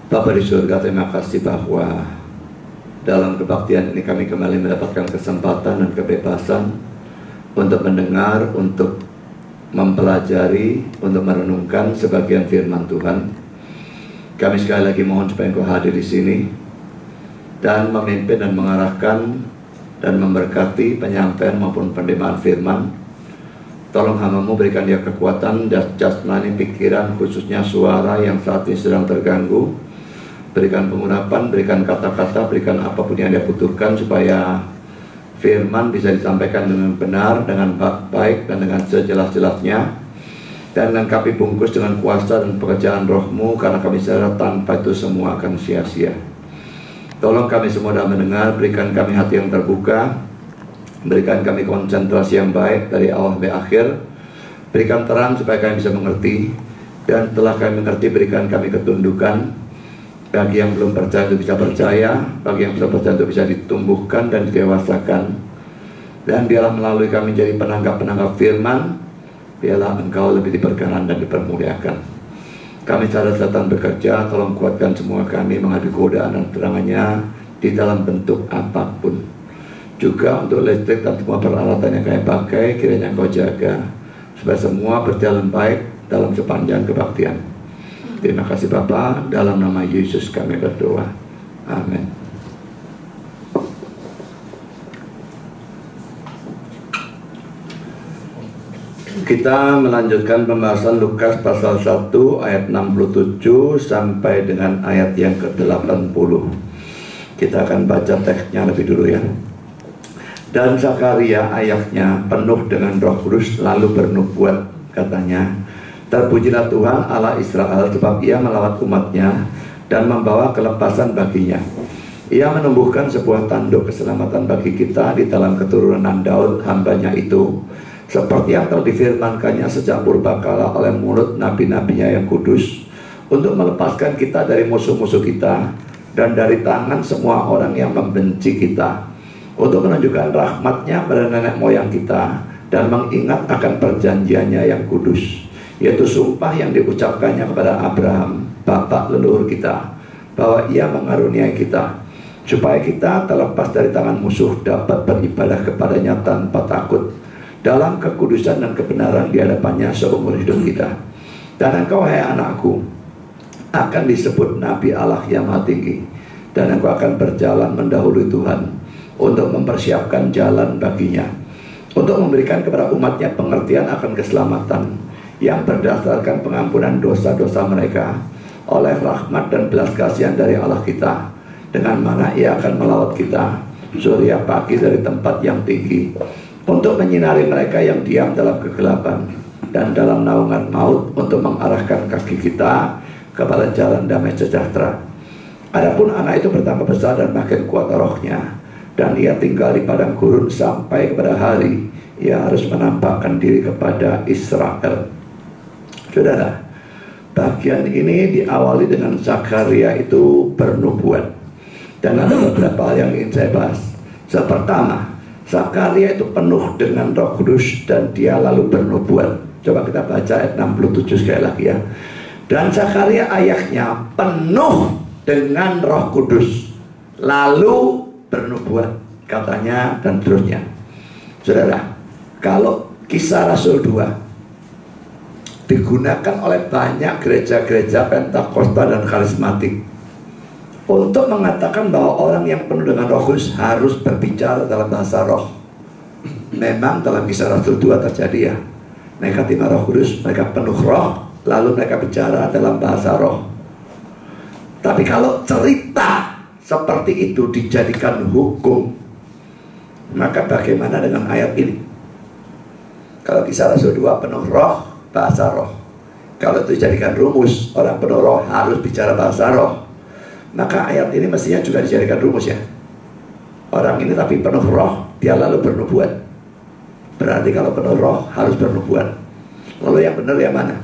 Bapa di surga, terima kasih bahwa dalam kebaktian ini kami kembali mendapatkan kesempatan dan kebebasan untuk mendengar, untuk mempelajari, untuk merenungkan sebagian firman Tuhan. Kami sekali lagi mohon supaya Engkau hadir di sini dan memimpin dan mengarahkan dan memberkati penyampaian maupun penerimaan firman. Tolong hamba-Mu berikan dia kekuatan, jasmani, pikiran, khususnya suara yang saat ini sedang terganggu. Berikan pengurapan, berikan kata-kata, berikan apapun yang dia butuhkan supaya firman bisa disampaikan dengan benar, dengan baik, dan dengan sejelas-jelasnya. Dan kami bungkus dengan kuasa dan pekerjaan Roh-Mu, karena kami sadar tanpa itu semua akan sia-sia. Tolong kami semua dalam mendengar, berikan kami hati yang terbuka, berikan kami konsentrasi yang baik dari awal sampai akhir. Berikan terang supaya kami bisa mengerti, dan setelah kami mengerti berikan kami ketundukan. Bagi yang belum percaya itu bisa percaya, bagi yang sudah percaya itu bisa ditumbuhkan dan didewasakan. Dan biarlah melalui kami jadi penanggap-penanggap firman, biarlah Engkau lebih diperkenan dan dipermuliakan. Kami sadar setan bekerja, tolong kuatkan semua kami menghadapi godaan dan terangannya di dalam bentuk apapun. Juga untuk listrik dan semua peralatan yang kami pakai, kiranya Engkau jaga supaya semua berjalan baik dalam sepanjang kebaktian. Terima kasih Bapa, dalam nama Yesus kami berdoa. Amin. Kita melanjutkan pembahasan Lukas pasal 1 ayat 67 sampai dengan ayat yang ke-80. Kita akan baca teksnya lebih dulu ya. Dan Zakaria ayahnya penuh dengan Roh Kudus lalu bernubuat, katanya, terpujilah Tuhan Allah Israel, sebab Ia melawat umatnya dan membawa kelepasan baginya. Ia menumbuhkan sebuah tanduk keselamatan bagi kita di dalam keturunan Daud hambanya itu, seperti yang telah difirmankannya sejak purbakala oleh mulut nabi-nabinya yang kudus, untuk melepaskan kita dari musuh-musuh kita dan dari tangan semua orang yang membenci kita, untuk menunjukkan rahmatnya pada nenek moyang kita dan mengingat akan perjanjiannya yang kudus, yaitu sumpah yang diucapkannya kepada Abraham, bapak leluhur kita, bahwa Ia mengaruniai kita, supaya kita terlepas dari tangan musuh dapat beribadah kepadanya tanpa takut, dalam kekudusan dan kebenaran di hadapannya seumur hidup kita. Dan engkau, hai anakku, akan disebut Nabi Allah yang Maha Tinggi, dan engkau akan berjalan mendahului Tuhan untuk mempersiapkan jalan baginya, untuk memberikan kepada umatnya pengertian akan keselamatan yang berdasarkan pengampunan dosa-dosa mereka oleh rahmat dan belas kasihan dari Allah kita, dengan mana Ia akan melawat kita surya pagi dari tempat yang tinggi, untuk menyinari mereka yang diam dalam kegelapan dan dalam naungan maut, untuk mengarahkan kaki kita kepada jalan damai sejahtera. Adapun anak itu bertambah besar dan makin kuat rohnya, dan ia tinggal di padang gurun sampai kepada hari ia harus menampakkan diri kepada Israel. Saudara, bagian ini diawali dengan Zakaria itu bernubuat, dan ada beberapa hal yang ingin saya bahas. Pertama, Zakaria itu penuh dengan Roh Kudus dan dia lalu bernubuat. Coba kita baca ayat 67 sekali lagi ya. Dan Zakaria ayahnya penuh dengan Roh Kudus lalu bernubuat, katanya, dan terusnya. Saudara, kalau Kisah Rasul 2 digunakan oleh banyak gereja-gereja Pentakosta dan karismatik untuk mengatakan bahwa orang yang penuh dengan Roh Kudus harus berbicara dalam bahasa roh. Memang dalam Kisah Rasul 2 terjadi ya, mereka terima Roh Kudus, mereka penuh roh, lalu mereka bicara dalam bahasa roh. Tapi kalau cerita seperti itu dijadikan hukum, maka bagaimana dengan ayat ini? Kalau Kisah Rasul 2 penuh roh, bahasa roh, kalau itu dijadikan rumus, orang penuh roh harus bicara bahasa roh, maka ayat ini mestinya juga dijadikan rumus ya. Orang ini tapi penuh roh, dia lalu bernubuat. Berarti kalau penuh roh harus bernubuat. Lalu yang benar yang mana?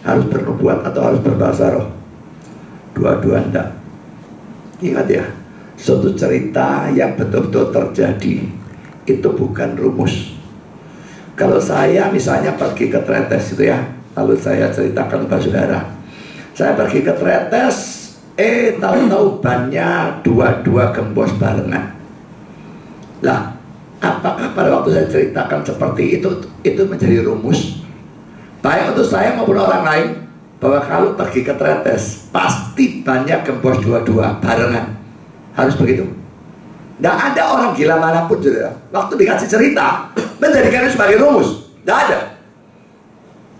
Harus bernubuat atau harus berbahasa roh? Dua-dua enggak. Ingat ya, suatu cerita yang betul-betul terjadi itu bukan rumus. Kalau saya misalnya pergi ke Tretes itu ya, lalu saya ceritakan kepada saudara. Saya pergi ke Tretes, tahu-tahu bannya dua-dua gembos barengan. Lah, apakah pada waktu saya ceritakan seperti itu menjadi rumus baik untuk saya maupun orang lain, bahwa kalau pergi ke Tretes pasti banyak gembos dua-dua barengan? Harus begitu? Tidak ada orang gila manapun saudara, waktu dikasih cerita menjadikan itu sebagai rumus. Tidak ada.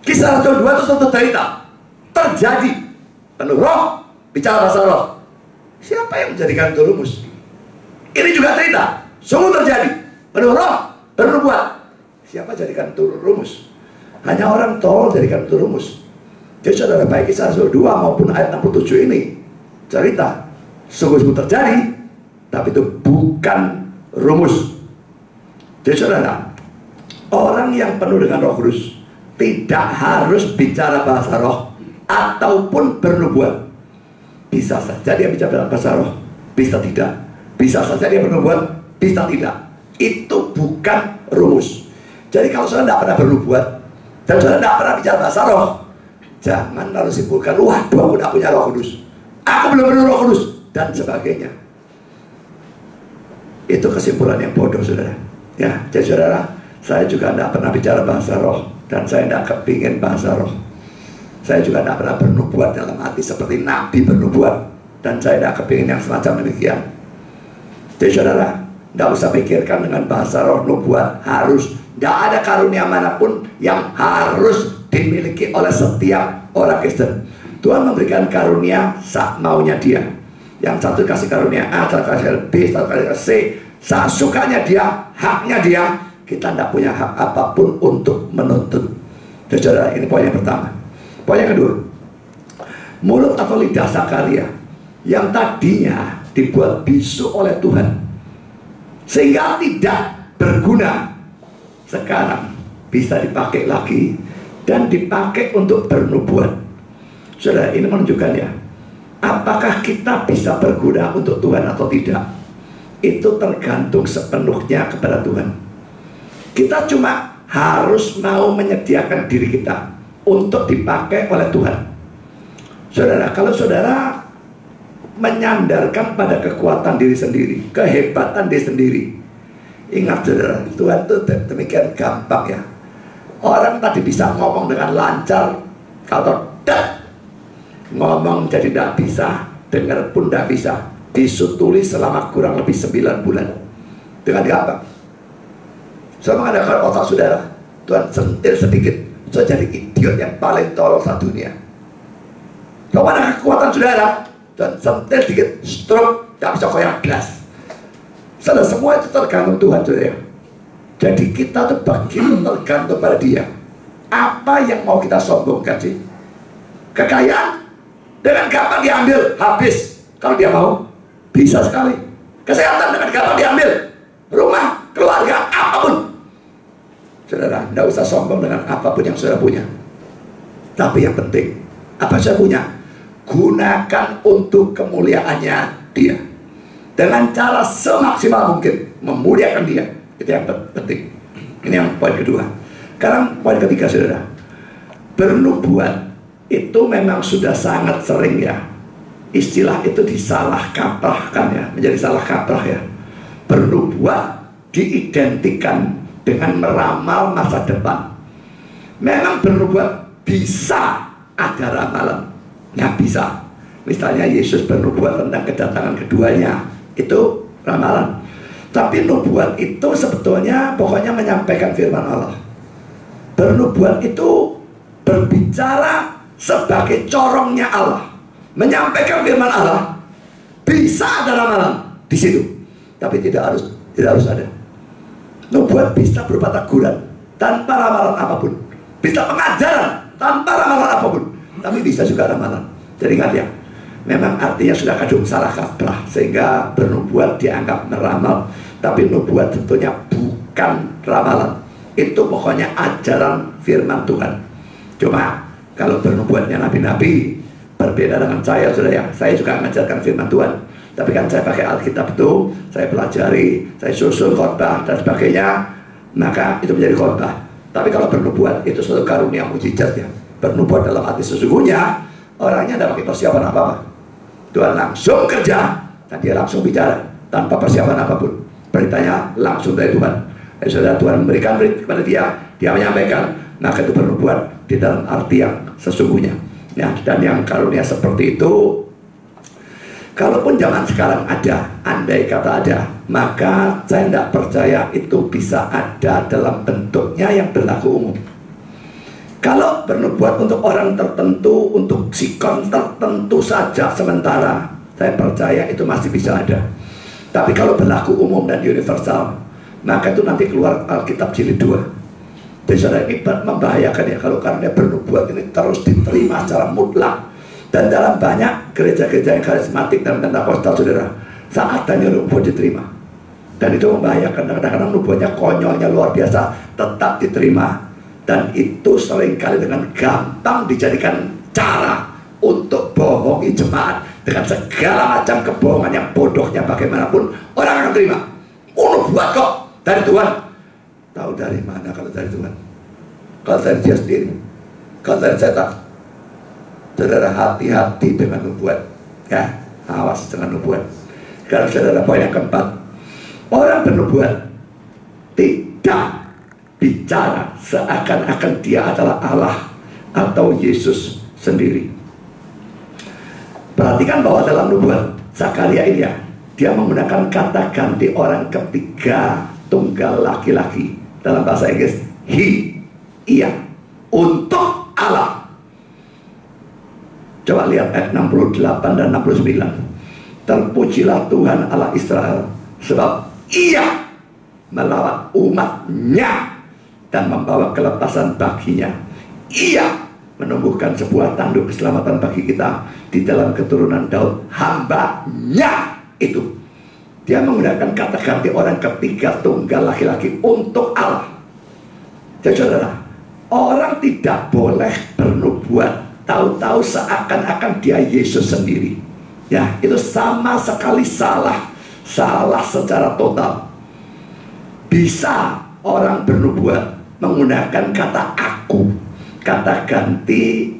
Kisah Rasul 2 itu satu cerita terjadi, penuh roh, bicara bahasa roh. Siapa yang menjadikan itu rumus? Ini juga cerita, sungguh terjadi, penuh roh, bernubuat. Siapa jadikan itu rumus? Hanya orang tolol jadikan itu rumus. Jadi saudara, baik Kisah Rasul 2 maupun ayat 67 ini cerita sungguh terjadi, tapi itu bukan rumus. Jadi saudara, orang yang penuh dengan Roh Kudus tidak harus bicara bahasa roh ataupun bernubuat. Bisa saja dia bicara bahasa roh, bisa tidak. Bisa saja dia bernubuat, bisa tidak. Itu bukan rumus. Jadi kalau saudara tidak pernah bernubuat dan saudara tidak pernah bicara bahasa roh, jangan lalu simpulkan, waduh aku tidak punya Roh Kudus, aku belum penuh Roh Kudus, dan sebagainya. Itu kesimpulan yang bodoh saudara. Ya, jadi saudara, saya juga tidak pernah bicara bahasa roh, dan saya tidak kepingin bahasa roh. Saya juga tidak pernah bernubuat dalam hati seperti Nabi bernubuat, dan saya tidak kepingin yang semacam demikian. Jadi saudara, tidak usah pikirkan dengan bahasa roh, nubuat harus. Tidak ada karunia manapun yang harus dimiliki oleh setiap orang Kristen. Tuhan memberikan karunia sak maunya dia. Yang satu kasih karunia A, satu kasih B, satu kasih C, sak sukanya dia, haknya dia. Kita tidak punya hak apapun untuk menuntut. Jadi saudara, ini poin yang pertama. Poin yang kedua, mulut atau lidah Zakaria yang tadinya dibuat bisu oleh Tuhan sehingga tidak berguna, sekarang bisa dipakai lagi dan dipakai untuk bernubuat. Saudara, ini menunjukkan ya, apakah kita bisa berguna untuk Tuhan atau tidak, itu tergantung sepenuhnya kepada Tuhan. Kita cuma harus mau menyediakan diri kita untuk dipakai oleh Tuhan. Saudara, kalau saudara menyandarkan pada kekuatan diri sendiri, kehebatan diri sendiri, ingat saudara, Tuhan itu demikian gampang ya. Orang tadi bisa ngomong dengan lancar, kalau ngomong jadi tidak bisa, dengar pun tidak bisa, disutuli selama kurang lebih 9 bulan dengan gampang. Saya mengadakan otak saudara, Tuhan sentil sedikit, saya jadi idiot yang paling tolol dunia. Kalau ada kekuatan saudara, Tuhan sentil sedikit, stroke, tidak bisa koyak gelas. Saudara, semua itu tergantung Tuhan saudara. Jadi kita tuh begitu tergantung pada dia. Apa yang mau kita sombongkan sih? Kekayaan dengan gampang diambil, habis. Kalau dia mau, bisa sekali. Kesehatan dengan gampang diambil, rumah, keluarga, apapun. Saudara, tidak usah sombong dengan apapun yang saudara punya. Tapi yang penting, apa saya punya, gunakan untuk kemuliaannya dia. Dengan cara semaksimal mungkin memuliakan dia. Itu yang penting. Ini yang poin kedua. Sekarang poin ketiga saudara, bernubuat itu memang sudah sangat sering ya, istilah itu disalah kaprahkan ya, menjadi salah kaprah ya. Bernubuat diidentikan dengan meramal masa depan. Memang bernubuat bisa ada ramalan, nggak bisa. Misalnya Yesus bernubuat tentang kedatangan keduanya, itu ramalan. Tapi nubuat itu sebetulnya pokoknya menyampaikan firman Allah. Bernubuat itu berbicara sebagai corongnya Allah, menyampaikan firman Allah. Bisa ada ramalan di situ, tapi tidak harus ada. Nubuat bisa berupa teguran tanpa ramalan apapun, bisa pengajaran tanpa ramalan apapun, tapi bisa juga ramalan. Jadi ingat ya, memang artinya sudah kadung salah kaprah sehingga bernubuat dianggap meramal. Tapi nubuat tentunya bukan ramalan, itu pokoknya ajaran firman Tuhan. Cuma kalau bernubuatnya nabi-nabi berbeda dengan saya saudara ya. Saya juga mengajarkan firman Tuhan, tapi kan saya pakai Alkitab itu, saya pelajari, saya susun khotbah dan sebagainya, maka itu menjadi khotbah. Tapi kalau bernubuat itu suatu karunia mujizat ya. bernubuat dalam arti sesungguhnya orangnya tidak pakai persiapan apa-apa. Tuhan langsung kerja dan dia langsung bicara tanpa persiapan apapun. Beritanya langsung dari Tuhan. Saudara, Tuhan memberikan berita kepada dia menyampaikan, maka itu bernubuat di dalam arti yang sesungguhnya. Ya, dan yang karunia seperti itu, kalaupun zaman sekarang ada, andai kata ada, maka saya tidak percaya itu bisa ada dalam bentuknya yang berlaku umum. Kalau bernubuat untuk orang tertentu, untuk sikon tertentu saja sementara, saya percaya itu masih bisa ada. Tapi kalau berlaku umum dan universal, maka itu nanti keluar Alkitab jilid 2. Jadi saudara, ini membahayakan ya kalau karena bernubuat ini terus diterima secara mutlak. Dan dalam banyak gereja-gereja yang karismatik dan Pentakosta, saudara, saat tanya nubuat diterima. Dan itu membahayakan, kadang-kadang nubuatnya konyolnya luar biasa, tetap diterima. Dan itu seringkali dengan gampang dijadikan cara untuk bohongi jemaat dengan segala macam kebohongan yang bodohnya bagaimanapun orang akan terima. Nubuat kok dari Tuhan. Tahu dari mana kalau dari Tuhan? Kalau dari dia sendiri, kalau dari setan. Saudara, hati-hati dengan nubuat. Ya, awas dengan nubuat. Karena saudara, poin yang keempat, orang bernubuat tidak bicara seakan-akan dia adalah Allah atau Yesus sendiri. Perhatikan bahwa dalam nubuat Zakaria ini ya, dia menggunakan kata ganti orang ketiga tunggal laki-laki. Dalam bahasa Inggris, he, ia, untuk Allah. Coba lihat ayat 68 dan 69. Terpujilah Tuhan Allah Israel, sebab ia melawat umatnya dan membawa kelepasan baginya. Ia menumbuhkan sebuah tanduk keselamatan bagi kita di dalam keturunan Daud, hambanya itu. Dia menggunakan kata ganti orang ketiga tunggal laki-laki untuk Allah. Jadi saudara, orang tidak boleh bernubuat tahu-tahu seakan-akan dia Yesus sendiri. Ya, itu sama sekali salah. Salah secara total. Bisa orang bernubuat menggunakan kata aku, kata ganti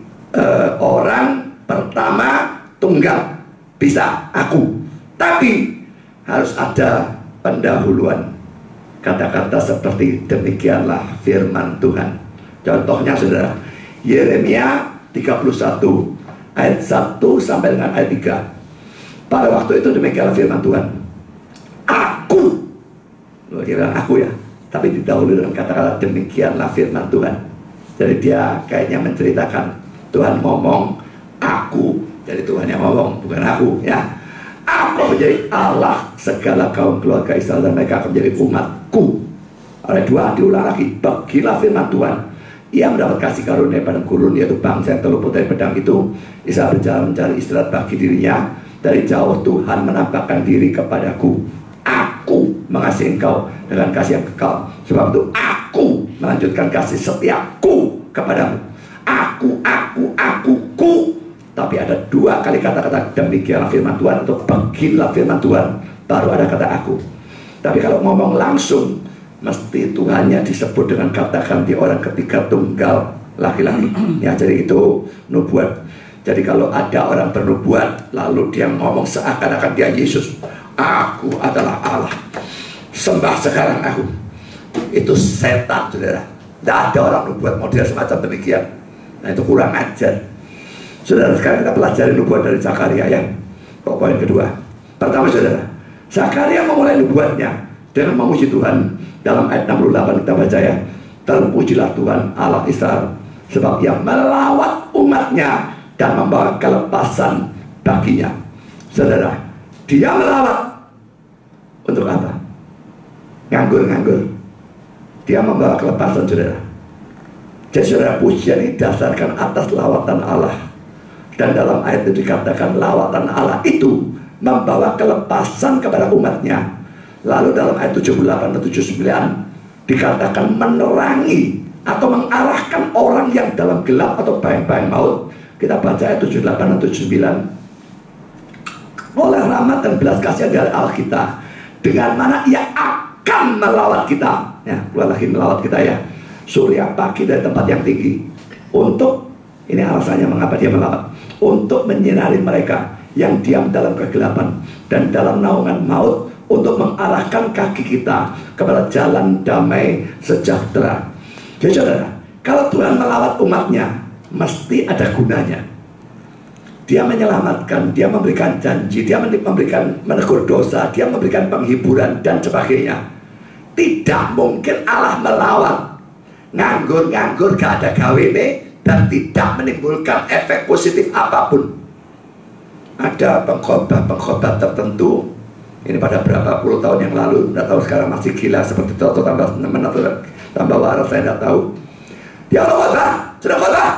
orang pertama tunggal, bisa aku, tapi harus ada pendahuluan. Kata-kata seperti demikianlah firman Tuhan. Contohnya saudara, Yeremia 31 ayat 1 sampai dengan ayat 3. Pada waktu itu demikianlah firman Tuhan, aku, dia bilang aku ya, tapi didahului dengan kata-kata demikianlah firman Tuhan. Jadi dia kayaknya menceritakan Tuhan ngomong aku, jadi Tuhan yang ngomong, bukan aku ya. Aku menjadi Allah segala kaum keluarga Israel dan mereka akan menjadi umatku. Ayat 2 diulang lagi, bagilah firman Tuhan, ia mendapat kasih karunia padang gurun, yaitu bangsa yang terluput dari pedang itu. Israel berjalan mencari istirahat bagi dirinya. Dari jauh Tuhan menampakkan diri kepadaku. Aku mengasihi engkau dengan kasih yang kekal. Sebab itu aku melanjutkan kasih setiaku kepadamu. Aku. Tapi ada dua kali kata-kata demikianlah firman Tuhan, untuk bagilah firman Tuhan, baru ada kata aku. Tapi kalau ngomong langsung, mesti Tuhannya disebut dengan kata ganti orang ketiga tunggal laki-laki. Ya, jadi itu nubuat. Jadi kalau ada orang bernubuat lalu dia ngomong seakan-akan dia Yesus, aku adalah Allah, sembah sekarang aku, itu setan saudara. Tidak ada orang nubuat model semacam demikian. Nah, itu kurang ajar. Saudara, sekarang kita pelajari nubuat dari Zakaria ya. Poin kedua. Pertama saudara, Zakaria memulai nubuatnya dengan memuji Tuhan. Dalam ayat 68 kita baca ya, terpujilah Tuhan Allah Israel, sebab ia melawat umatnya dan membawa kelepasan baginya. Saudara, dia melawat untuk apa? Nganggur-nganggur. Dia membawa kelepasan saudara. Jadi saudara, pujian ini dasarkan atas lawatan Allah. Dan dalam ayat itu dikatakan lawatan Allah itu membawa kelepasan kepada umatnya. Lalu dalam ayat 78 dan 79 dikatakan menerangi atau mengarahkan orang yang dalam gelap atau bayang-bayang maut. Kita baca ayat 78 dan 79. Oleh rahmat dan belas kasihan dari Allah kita, dengan mana ia akan melawat kita. Ya, keluar lagi melawat kita ya. Surya pagi dari tempat yang tinggi, untuk Ini alasannya mengapa dia melawat. Untuk menyinari mereka yang diam dalam kegelapan dan dalam naungan maut, untuk mengarahkan kaki kita kepada jalan damai sejahtera. Jadi saudara, kalau Tuhan melawat umatnya, mesti ada gunanya. Dia menyelamatkan, dia memberikan janji, dia memberikan menegur dosa, dia memberikan penghiburan dan sebagainya. Tidak mungkin Allah melawat nganggur-nganggur gak ada gawene dan tidak menimbulkan efek positif apapun. Ada pengkhotbah tertentu, ini pada berapa puluh tahun yang lalu, tidak tahu sekarang masih gila seperti itu atau tambah teman atau tambah waras, saya tidak tahu. Dia khotbah, sudah khotbah.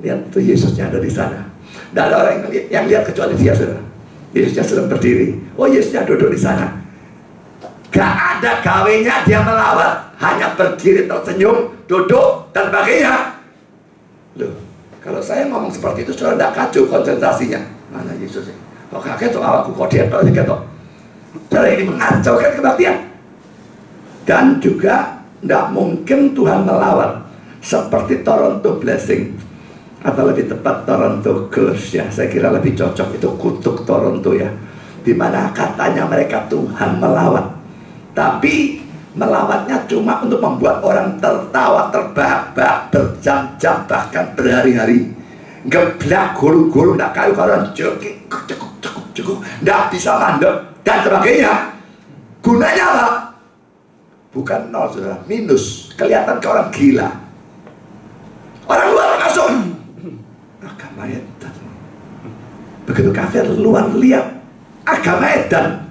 Lihat tuh Yesusnya ada di sana. Tidak ada orang yang lihat kecuali dia, saudara. Yesusnya sedang berdiri. Oh, Yesusnya duduk di sana. Gak ada gawenya dia melawat, hanya berdiri tersenyum, duduk dan sebagainya. Loh, kalau saya ngomong seperti itu, saudara tidak kacau konsentrasinya. Mana Yesus? Kok kakek tuh awakku kok dia tuh gitu. Saudara, ini mengacaukan kebaktian. Dan juga tidak mungkin Tuhan melawat seperti Toronto Blessing, atau lebih tepat Toronto Curse ya. Saya kira lebih cocok, itu kutuk Toronto ya. Dimana katanya mereka Tuhan melawat, tapi melawatnya cuma untuk membuat orang tertawa terbahak-bahak berjam-jam bahkan berhari-hari. Geblak gulu-gulu, tidak kayu-karuan, cukup, tidak bisa mandek dan sebagainya. Gunanya apa? Bukan nol, saudara, minus. Kelihatan ke orang gila. Orang luar masuk agama edan. Begitu kafir luar lihat agama edan.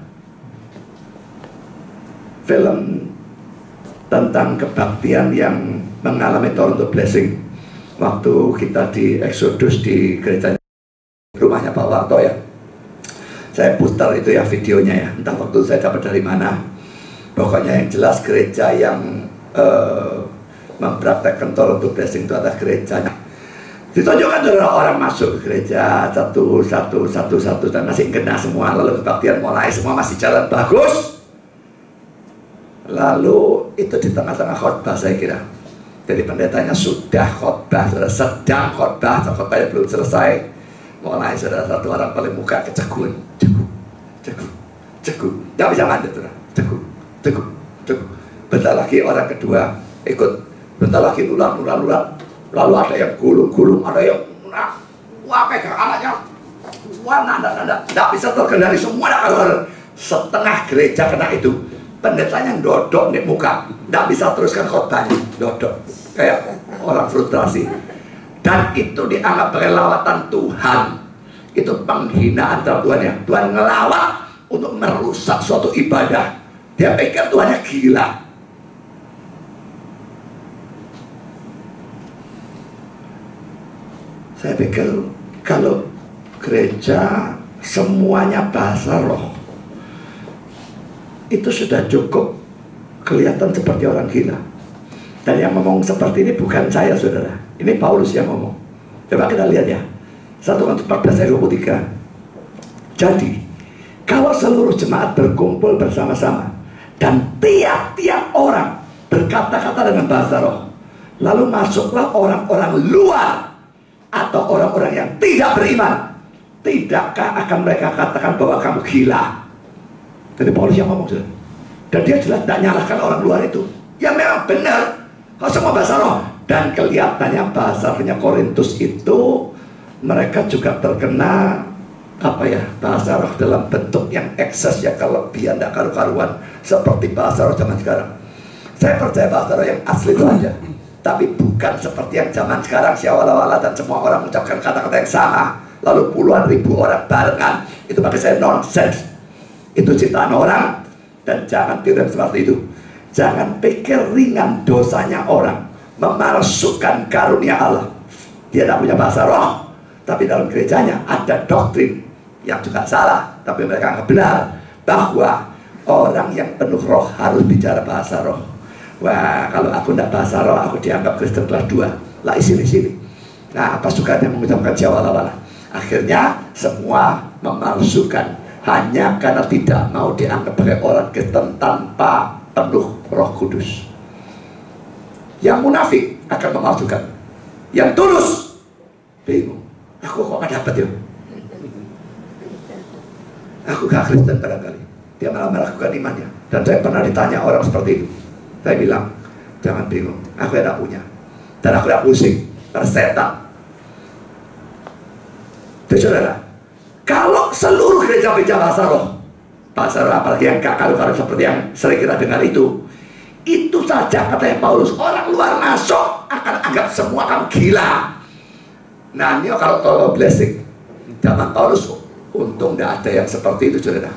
Film tentang kebaktian yang mengalami Toronto Blessing waktu kita di Exodus di gereja rumahnya Pak Warto ya. Saya putar itu ya videonya ya, entah waktu saya dapat dari mana. Pokoknya yang jelas gereja yang mempraktekkan Toronto Blessing itu adalah gerejanya. Ditunjukkan orang masuk ke gereja satu dan masih kena semua. Lalu kebaktian mulai, semua masih jalan bagus. Lalu itu di tengah-tengah khotbah saya kira. Jadi pendetanya sudah khotbah, sedang khotbah, khotbahnya belum selesai. Mulai saudara, satu orang paling muka kecegun, cegu, tidak bisa mandek, cegu. Bentar lagi orang kedua ikut, bentar lagi nular. Lalu ada yang gulung, ada yang wah pegang anaknya, wah nanda, tidak bisa terkendali semua. Kalau setengah gereja kena itu. Pendetanya dodok di muka, tidak bisa teruskan khotbahnya, dodok kayak orang frustrasi. Dan itu dianggap sebagai lawatan Tuhan. Itu penghinaan terhadap Tuhan ya. Tuhan ngelawat untuk merusak suatu ibadah. Dia pikir Tuhannya gila. Saya pikir kalau gereja semuanya bahasa roh, itu sudah cukup kelihatan seperti orang gila. Dan yang ngomong seperti ini bukan saya, saudara. Ini Paulus yang ngomong. Coba kita lihat ya, 1 Korintus 14 ayat 23. Jadi, kalau seluruh jemaat berkumpul bersama-sama dan tiap-tiap orang berkata-kata dengan bahasa roh, lalu masuklah orang-orang luar atau orang-orang yang tidak beriman, tidakkah akan mereka katakan bahwa kamu gila? Jadi Paulus yang ngomong, saudara. Dan dia jelas tidak nyalahkan orang luar itu. Ya memang benar, kalau semua bahasa roh. Dan kelihatannya bahasanya Korintus itu mereka juga terkena bahasa roh dalam bentuk yang ekses, ya kelebihan, tidak karu-karuan seperti bahasa roh zaman sekarang. Saya percaya bahasa roh yang asli itu aja, tapi bukan seperti yang zaman sekarang siawala-wala dan semua orang mengucapkan kata-kata yang sama, lalu puluhan ribu orang barengan. Itu bagi saya nonsense. Itu ciptaan orang. Dan jangan tiru seperti itu. Jangan pikir ringan dosanya orang, memalsukan karunia Allah. Dia tidak punya bahasa roh, tapi dalam gerejanya ada doktrin yang juga salah, tapi mereka anggap benar bahwa orang yang penuh roh harus bicara bahasa roh. Wah, kalau aku tidak bahasa roh, aku dianggap Kristen kelas 2. Lah sini. Nah, apa sukanya mengucapkan jawala-wala? Akhirnya semua memalsukan hanya karena tidak mau dianggap sebagai orang Kristen tanpa penuh Roh Kudus. Yang munafik akan memalsukan, yang tulus bingung. Aku kok gak dapat ya? Aku gak Kristen barangkali. Dia malah melakukan imannya. Dan saya pernah ditanya orang seperti itu. Saya bilang, jangan bingung. Aku tidak punya. Dan aku tidak pusing. Karena setan. Jadi saudara, kalau seluruh gereja bicara bahasa roh, bahasa roh apalagi yang kakak seperti yang sering kita dengar itu saja katanya Paulus, orang luar masuk akan anggap semua kamu gila. Nah ini kalau tolong blessing zaman Paulus, untung tidak ada yang seperti itu saudara.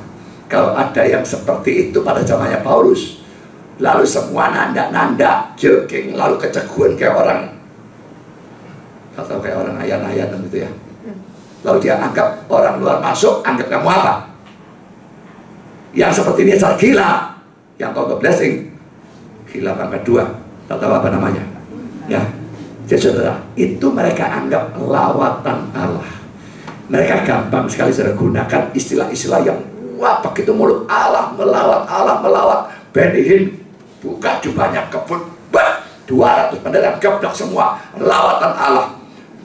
Kalau ada yang seperti itu pada zamannya Paulus, lalu semua nanda jogging, lalu keceguan kayak orang, atau kayak orang ayat-ayat gitu ya. Lalu dia anggap orang luar masuk, anggap kamu apa? Yang seperti ini asal gila. Yang tolong blessing, gila pangkat 2, tak tahu apa namanya ya. Jadi saudara, itu mereka anggap lawatan Allah. Mereka gampang sekali saudara gunakan istilah-istilah yang wah begitu mulut Allah, melawat Benny Hinn buka jubahnya kebun 200 bendera geblok semua, lawatan Allah.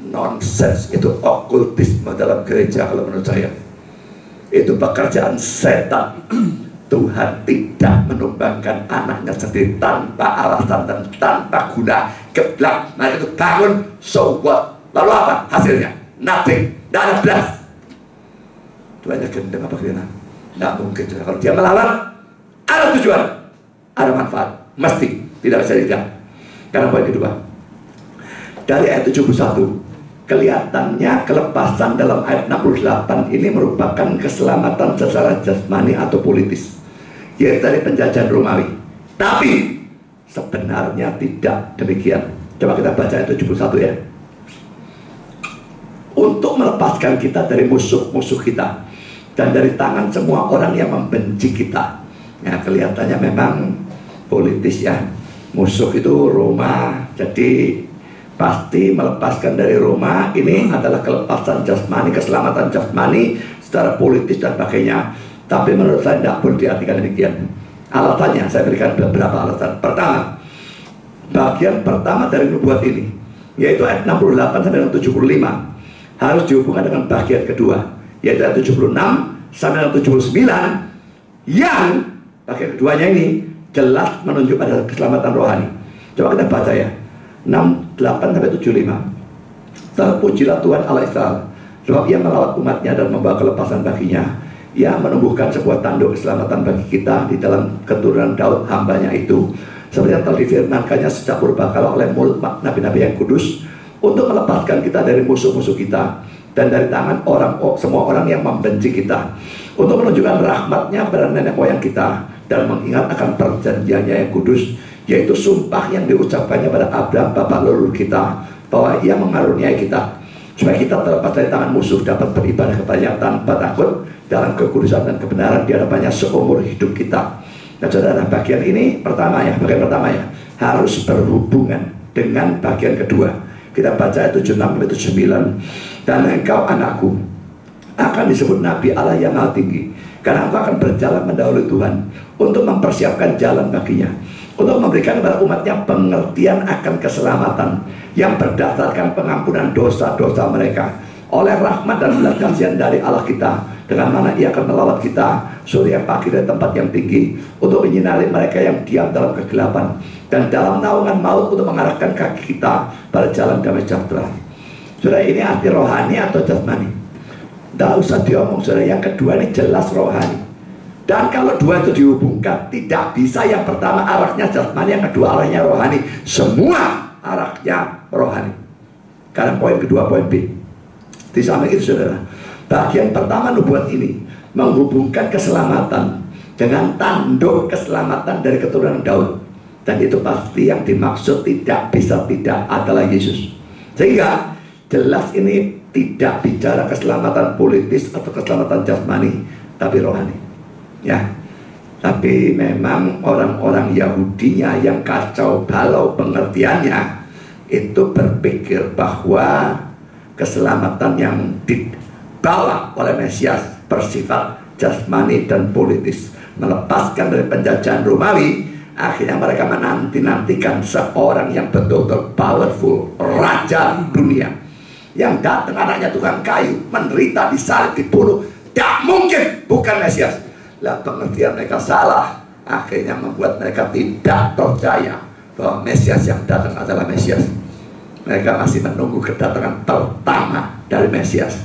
Nonsense, itu okultisme dalam gereja kalau menurut saya. Itu pekerjaan setan. Tuhan tidak menumbangkan anaknya sendiri tanpa alasan dan tanpa guna. Geblak, mereka itu bangun, so what? Lalu apa hasilnya? Nothing, tidak ada belas. Tuhannya gendeng apa kira? Tidak mungkin. Kalau dia melawan, ada tujuan, ada manfaat, mesti tidak bisa tidak. Karena poin kedua, dari ayat 71, kelihatannya kelepasan dalam ayat 68 ini merupakan keselamatan secara jasmani atau politis, yaitu dari penjajahan Romawi. Tapi sebenarnya tidak demikian. Coba kita baca ayat 71 ya. Untuk melepaskan kita dari musuh-musuh kita dan dari tangan semua orang yang membenci kita. Ya, kelihatannya memang politis ya. Musuh itu Roma, jadi pasti melepaskan dari Roma ini adalah kelepasan jasmani, keselamatan jasmani secara politis dan sebagainya. Tapi menurut saya tidak boleh diartikan demikian. Alasannya saya berikan beberapa alasan. Pertama, bagian pertama dari nubuat ini, yaitu ayat 68 sampai 75, harus dihubungkan dengan bagian kedua, yaitu ayat 76 sampai 79, yang bagian keduanya ini jelas menunjuk pada keselamatan rohani. Coba kita baca ya, 68 sampai 75. Terpujilah Tuhan Allah Israel, sebab Ia melawat umatnya dan membawa kelepasan baginya. Ia menumbuhkan sebuah tanduk keselamatan bagi kita di dalam keturunan Daud hambanya itu, seperti yang telah difirmankannya sejak purbakala oleh mulut nabi-nabi yang kudus, untuk melepaskan kita dari musuh-musuh kita dan dari tangan semua orang yang membenci kita, untuk menunjukkan rahmatnya kepada nenek moyang kita dan mengingat akan perjanjiannya yang kudus, yaitu sumpah yang diucapkannya pada Abraham bapak leluhur kita, bahwa Ia mengaruniai kita supaya kita terlepas dari tangan musuh, dapat beribadah kepadanya tanpa takut dalam kekudusan dan kebenaran di hadapannya seumur hidup kita. Nah saudara, bagian ini bagian pertama ya, harus berhubungan dengan bagian kedua. Kita baca ayat 76-79. Dan engkau anakku akan disebut Nabi Allah yang Maha Tinggi, karena engkau akan berjalan mendahului Tuhan untuk mempersiapkan jalan baginya, untuk memberikan kepada umatnya pengertian akan keselamatan yang berdasarkan pengampunan dosa-dosa mereka oleh rahmat dan belas kasihan dari Allah kita, dengan mana Ia akan melawat kita surya pagi dari tempat yang tinggi, untuk menyinari mereka yang diam dalam kegelapan dan dalam naungan maut, untuk mengarahkan kaki kita pada jalan damai sejahtera. Saudara, ini arti rohani atau jasmani? Tidak usah diomong saudara, yang kedua ini jelas rohani. Dan kalau dua itu dihubungkan, tidak bisa yang pertama arahnya jasmani, yang kedua arahnya rohani. Semua arahnya rohani. Karena poin kedua, poin B. Di samping itu saudara, bagian pertama nubuat ini menghubungkan keselamatan dengan tanduk keselamatan dari keturunan Daud. Dan itu pasti yang dimaksud tidak bisa tidak adalah Yesus. Sehingga jelas ini tidak bicara keselamatan politis atau keselamatan jasmani, tapi rohani. Ya, tapi memang orang-orang Yahudinya yang kacau balau pengertiannya itu berpikir bahwa keselamatan yang dibawa oleh Mesias bersifat jasmani dan politis, melepaskan dari penjajahan Romawi. Akhirnya mereka menanti-nantikan seorang yang betul-betul powerful, raja dunia, yang datang anaknya tukang kayu, menderita, disalib, dibunuh, tidak mungkin bukan Mesias. Lah pengertian mereka salah, akhirnya membuat mereka tidak percaya bahwa Mesias yang datang adalah Mesias. Mereka masih menunggu kedatangan pertama dari Mesias.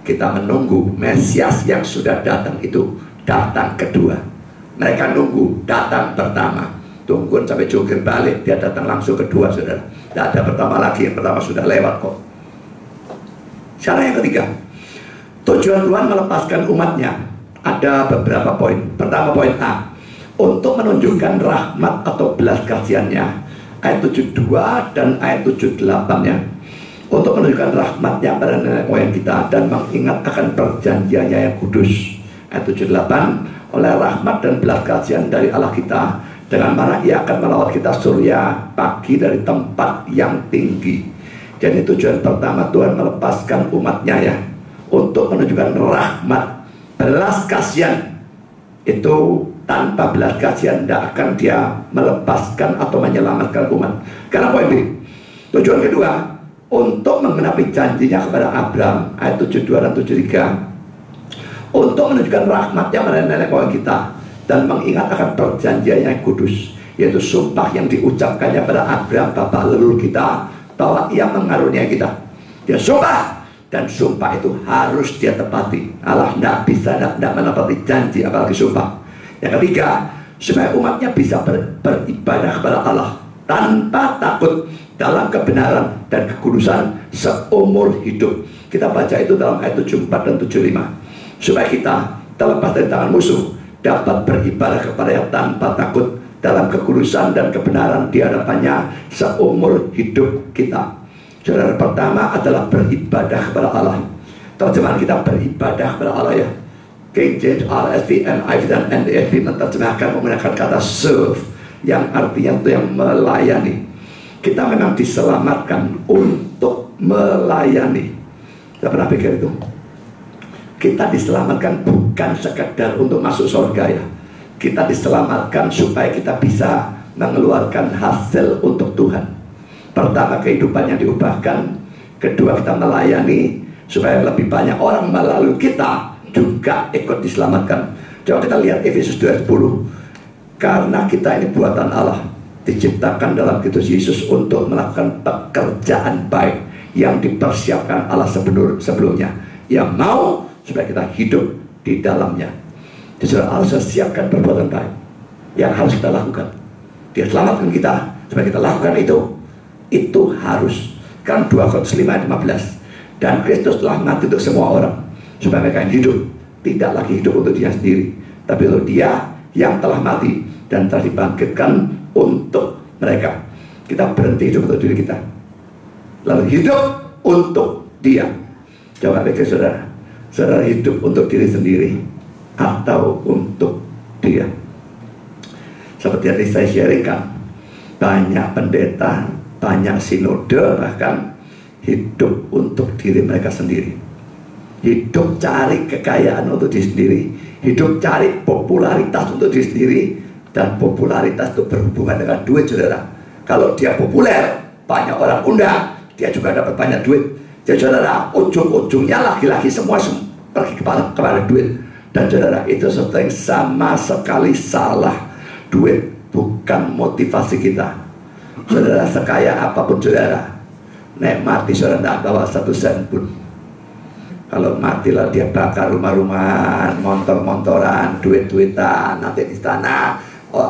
Kita menunggu Mesias yang sudah datang itu datang kedua. Mereka nunggu datang pertama, tungguin sampai jungkir balik, dia datang langsung kedua, saudara. Tidak ada pertama lagi, yang pertama sudah lewat kok. Cara yang ketiga, tujuan Tuhan melepaskan umatnya. Ada beberapa poin. Pertama, poin A, untuk menunjukkan rahmat atau belas kasihannya, ayat 72 dan ayat 78 ya. Untuk menunjukkan rahmatnya pada nenek moyang kita dan mengingat akan perjanjiannya yang kudus. Ayat 78, oleh rahmat dan belas kasihan dari Allah kita, dengan mana ia akan melawat kita surya pagi dari tempat yang tinggi. Jadi tujuan pertama Tuhan melepaskan umatnya ya, untuk menunjukkan rahmat, belas kasihan. Itu tanpa belas kasihan tidak akan dia melepaskan atau menyelamatkan umat. Karena poin B, tujuan kedua, untuk menggenapi janjinya kepada Abraham, ayat 72 dan 73, untuk menunjukkan rahmatnya pada nenek moyang kita dan mengingat akan perjanjiannya yang kudus, yaitu sumpah yang diucapkannya pada Abraham bapak leluhur kita, bahwa ia mengaruniai kita. Dia sumpah, dan sumpah itu harus dia tepati. Allah tidak bisa tidak menepati janji apalagi sumpah. Yang ketiga, supaya umatnya bisa beribadah kepada Allah tanpa takut dalam kebenaran dan kekudusan seumur hidup. Kita baca itu dalam ayat 74 dan 75. Supaya kita terlepas dari tangan musuh dapat beribadah kepada-Nya tanpa takut dalam kekudusan dan kebenaran di hadapannya seumur hidup kita. Saudara, pertama adalah beribadah kepada Allah. Terjemahan kita beribadah kepada Allah ya. King James, RSV, NIV dan NASB menerjemahkan menggunakan kata serve, yang artinya itu yang melayani. Kita memang diselamatkan untuk melayani. Saya pernah pikir itu. Kita diselamatkan bukan sekedar untuk masuk surga ya. Kita diselamatkan supaya kita bisa mengeluarkan hasil untuk Tuhan. Pertama, kehidupan yang diubahkan. Kedua, kita melayani supaya lebih banyak orang melalui kita juga ikut diselamatkan. Coba kita lihat Efesus 2:10. Karena kita ini buatan Allah, diciptakan dalam Kristus Yesus untuk melakukan pekerjaan baik yang dipersiapkan Allah sebelumnya, yang mau supaya kita hidup di dalamnya. Jadi Allah sudah siapkan perbuatan baik yang harus kita lakukan. Dia selamatkan kita supaya kita lakukan itu. Itu harus. Kan 2 Korintus 5:15. Dan Kristus telah mati untuk semua orang, supaya mereka yang hidup tidak lagi hidup untuk dia sendiri, tapi untuk dia yang telah mati dan telah dibangkitkan untuk mereka. Kita berhenti hidup untuk diri kita, lalu hidup untuk dia. Coba pikir saudara, saudara hidup untuk diri sendiri atau untuk dia? Seperti yang saya sharingkan, banyak pendeta, banyak sinode bahkan hidup untuk diri mereka sendiri. Hidup cari kekayaan untuk diri sendiri, hidup cari popularitas untuk diri sendiri. Dan popularitas itu berhubungan dengan duit, saudara. Kalau dia populer, banyak orang undang, dia juga dapat banyak duit. Jadi saudara, ujung-ujungnya laki-laki semua pergi kepada duit. Dan saudara, itu sesuatu yang sama sekali salah. Duit bukan motivasi kita. Saudara, sekaya apapun saudara, nek mati saudara tidak bawa 1 sen pun. Kalau matilah dia bakar rumah-rumahan, motor-motoran, duit-duitan. Nanti di sana,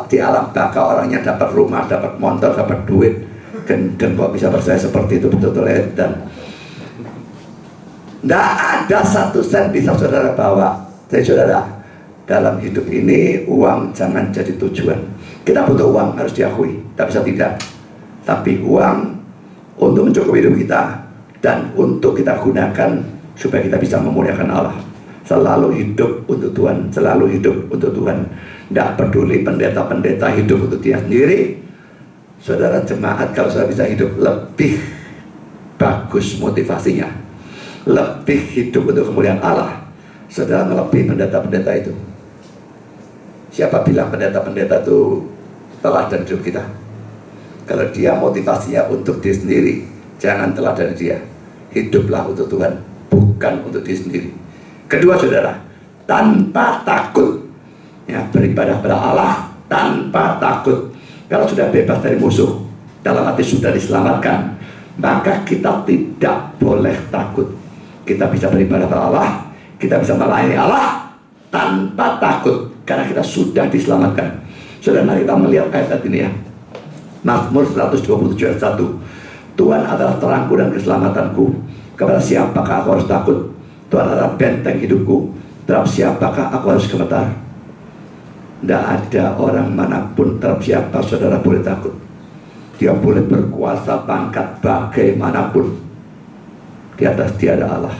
di alam baka orangnya dapat rumah, dapat motor, dapat duit. Gendeng kok bisa percaya seperti itu, betul-betul edan. Tidak ada 1 sen bisa saudara bawa. Jadi saudara, dalam hidup ini uang jangan jadi tujuan. Kita butuh uang, harus diakui, tak bisa tidak. Tapi uang untuk mencukupi hidup kita dan untuk kita gunakan supaya kita bisa memuliakan Allah. Selalu hidup untuk Tuhan, selalu hidup untuk Tuhan. Tidak peduli pendeta-pendeta hidup untuk dia sendiri. Saudara jemaat, kalau saudara bisa hidup lebih bagus motivasinya, lebih hidup untuk kemuliaan Allah, saudara melebihi pendeta-pendeta itu. Siapa bilang pendeta-pendeta itu teladan hidup kita? Kalau dia motivasinya untuk diri sendiri, jangan teladan dia. hiduplah untuk Tuhan, bukan untuk diri sendiri. Kedua, saudara, tanpa takut, ya, beribadah kepada Allah tanpa takut. Kalau sudah bebas dari musuh, dalam arti sudah diselamatkan, maka kita tidak boleh takut. Kita bisa beribadah kepada Allah, kita bisa melayani Allah tanpa takut, karena kita sudah diselamatkan. Saudara, mari kita melihat ayat ini ya. Mazmur 127 ayat 1. Tuhan adalah terangku dan keselamatanku. Kepada siapakah aku harus takut? Tuhan adalah benteng hidupku. Terhadap siapakah aku harus gemetar? Tidak ada orang manapun terhadap siapa saudara boleh takut. Dia boleh berkuasa pangkat bagaimanapun, di atas dia ada Allah.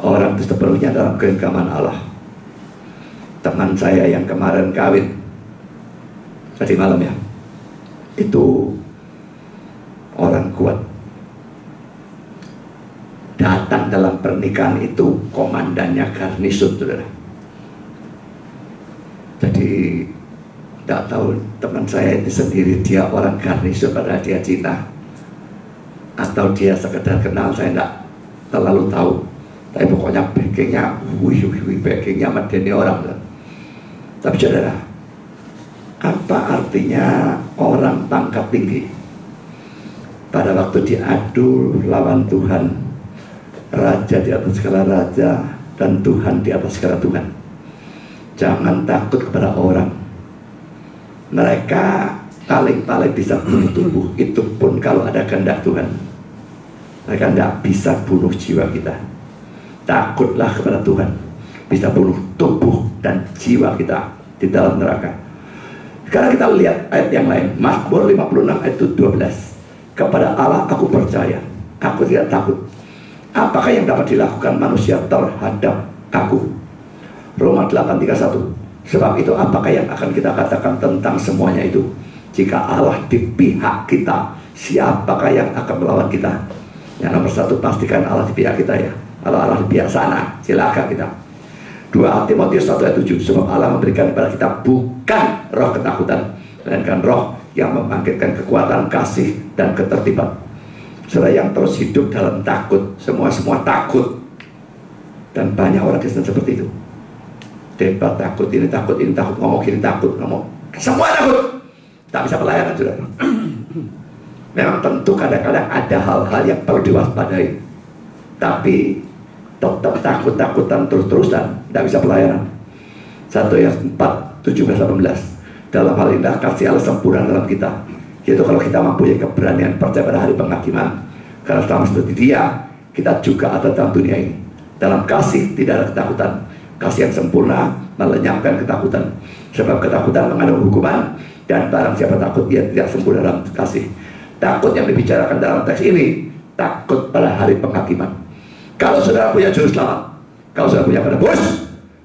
Orang itu sepenuhnya dalam genggaman Allah. Teman saya yang kemarin kawin tadi malam ya, itu orang kuat. Datang dalam pernikahan itu komandannya garnison, saudara. Jadi tidak tahu teman saya itu sendiri dia orang garnison pada dia Cina, atau dia sekedar kenal, saya tidak terlalu tahu. Tapi pokoknya backingnya, backingnya medeni orang. Tapi saudara, apa artinya orang pangkat tinggi pada waktu diadu lawan Tuhan, raja di atas segala raja dan Tuhan di atas segala Tuhan? Jangan takut kepada orang. Mereka paling-paling bisa bunuh tubuh, itu pun kalau ada kehendak Tuhan. Mereka tidak bisa bunuh jiwa kita. Takutlah kepada Tuhan, bisa bunuh tubuh dan jiwa kita di dalam neraka. Sekarang kita lihat ayat yang lain. Mazmur 56 ayat 12. Kepada Allah aku percaya, aku tidak takut. Apakah yang dapat dilakukan manusia terhadap aku? Roma 8:31. Sebab itu apakah yang akan kita katakan tentang semuanya itu? Jika Allah di pihak kita, siapakah yang akan melawan kita? Yang nomor satu, pastikan Allah di pihak kita ya. Kalau Allah di pihak sana, silakan kita. 2 Timotius 1 ayat 7. Sebab Allah memberikan kepada kita bukan roh ketakutan, melainkan roh yang membangkitkan kekuatan, kasih, dan ketertiban. Saudara yang terus hidup dalam takut, semua takut. Dan banyak orang Kristen seperti itu. Debat takut, ini takut, ngomong gini takut, ngomong semua takut. Tak bisa pelayanan, saudara. Memang tentu kadang-kadang ada hal-hal yang perlu diwaspadai, tapi tetap takut-takutan terus-terusan, tidak bisa pelayanan. 1 Yohanes 4:17-18. Dalam hal inilah kasih Allah sempurna dalam kita, yaitu kalau kita mempunyai keberanian percaya pada hari penghakiman, karena sama seperti Dia, kita juga ada dalam dunia ini. Dalam kasih tidak ada ketakutan. Kasih yang sempurna melenyapkan ketakutan, sebab ketakutan mengandung hukuman, dan barang siapa takut dia tidak sempurna dalam kasih. Takut yang dibicarakan dalam teks ini, takut pada hari penghakiman. Kalau saudara punya juru selamat, kalau saudara punya penebus,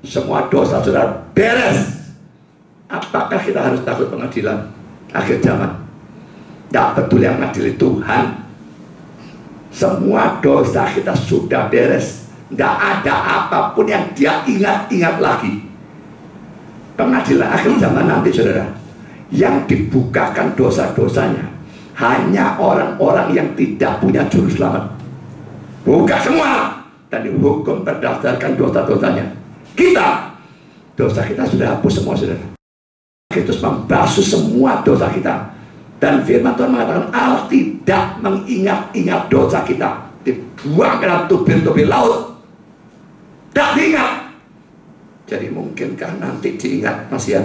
semua dosa saudara beres. Apakah kita harus takut pengadilan akhir zaman? Tidak betul, yang mengadili Tuhan. Semua dosa kita sudah beres. Tidak ada apapun yang dia ingat-ingat lagi. Pengadilan akhir zaman nanti, saudara, yang dibukakan dosa-dosanya hanya orang-orang yang tidak punya juru selamat. Buka semua dan dihukum berdasarkan dosa-dosanya. Kita, dosa kita sudah hapus semua, saudara. Kristus membasuh semua dosa kita. Dan firman Tuhan mengatakan Allah tidak mengingat-ingat dosa kita, dibuang ke dalam tubir-tubir laut. Tak diingat. Jadi mungkinkah nanti diingat masih ya?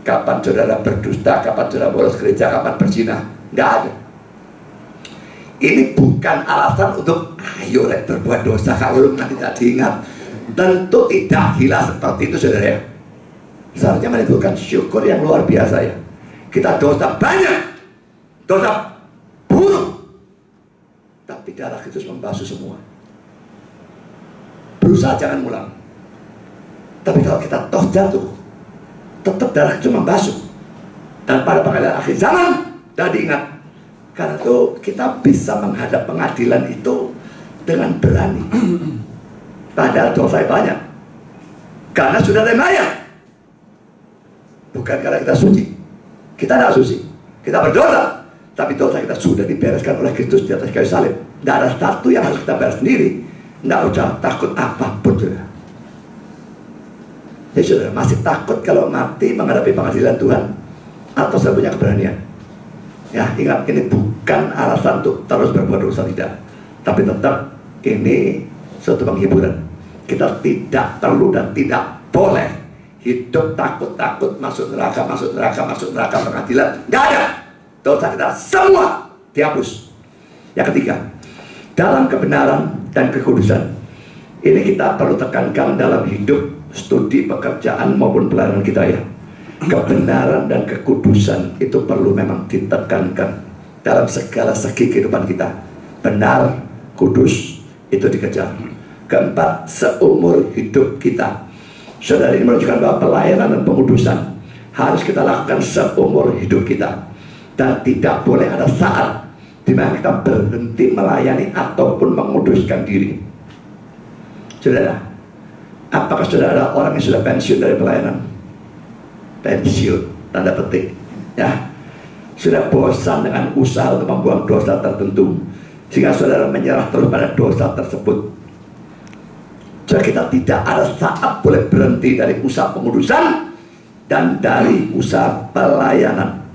Kapan saudara berdusta, kapan saudara bolos gereja, kapan berzina? Tidak ada. Ini bukan alasan untuk ayo berbuat dosa kalau nanti tidak diingat. Tentu tidak gila seperti itu, saudara ya. Seharusnya menimbulkan syukur yang luar biasa ya. Kita dosa banyak, dosa buruk, tapi darah Kristus membasuh semua. Berusaha jangan ngulang. Tapi kalau kita toh jatuh, tetap darah itu membasuh. Dan pada pengadilan akhir zaman tidak diingat. Karena itu kita bisa menghadap pengadilan itu dengan berani. Padahal dosa banyak. Karena sudah remayat. Bukan karena kita suci. Kita tidak suci. Kita berdosa. Tapi dosa kita sudah dibereskan oleh Kristus di atas kayu salib. Tidak ada satu yang harus kita beres sendiri. Tidak usah takut apapun, saudara. Ya saudara, masih takut kalau mati menghadapi pengadilan Tuhan? Atau saya punya keberanian? Ya, ingat, ini bukan alasan untuk terus berbuat dosa, tidak. Tapi tetap ini suatu penghiburan. Kita tidak perlu dan tidak boleh hidup takut-takut masuk neraka pengadilan. Tidak ada. Dosa kita semua dihapus. Yang ketiga, dalam kebenaran dan kekudusan. Ini kita perlu tekankan dalam hidup, studi, pekerjaan maupun pelayanan kita, ya. Kebenaran dan kekudusan itu perlu memang ditekankan dalam segala segi kehidupan kita. Benar, kudus, itu dikejar. Keempat, seumur hidup kita. Saudara, ini menunjukkan bahwa pelayanan dan pengudusan harus kita lakukan seumur hidup kita. Dan tidak boleh ada saat di mana kita berhenti melayani ataupun menguduskan diri. Saudara, apakah saudara ada orang yang sudah pensiun dari pelayanan? Pensiun, tanda petik, ya. Sudah bosan dengan usaha untuk membuang dosa tertentu, sehingga saudara menyerah terus pada dosa tersebut. Jadi kita tidak ada saat boleh berhenti dari usaha pengudusan dan dari usaha pelayanan.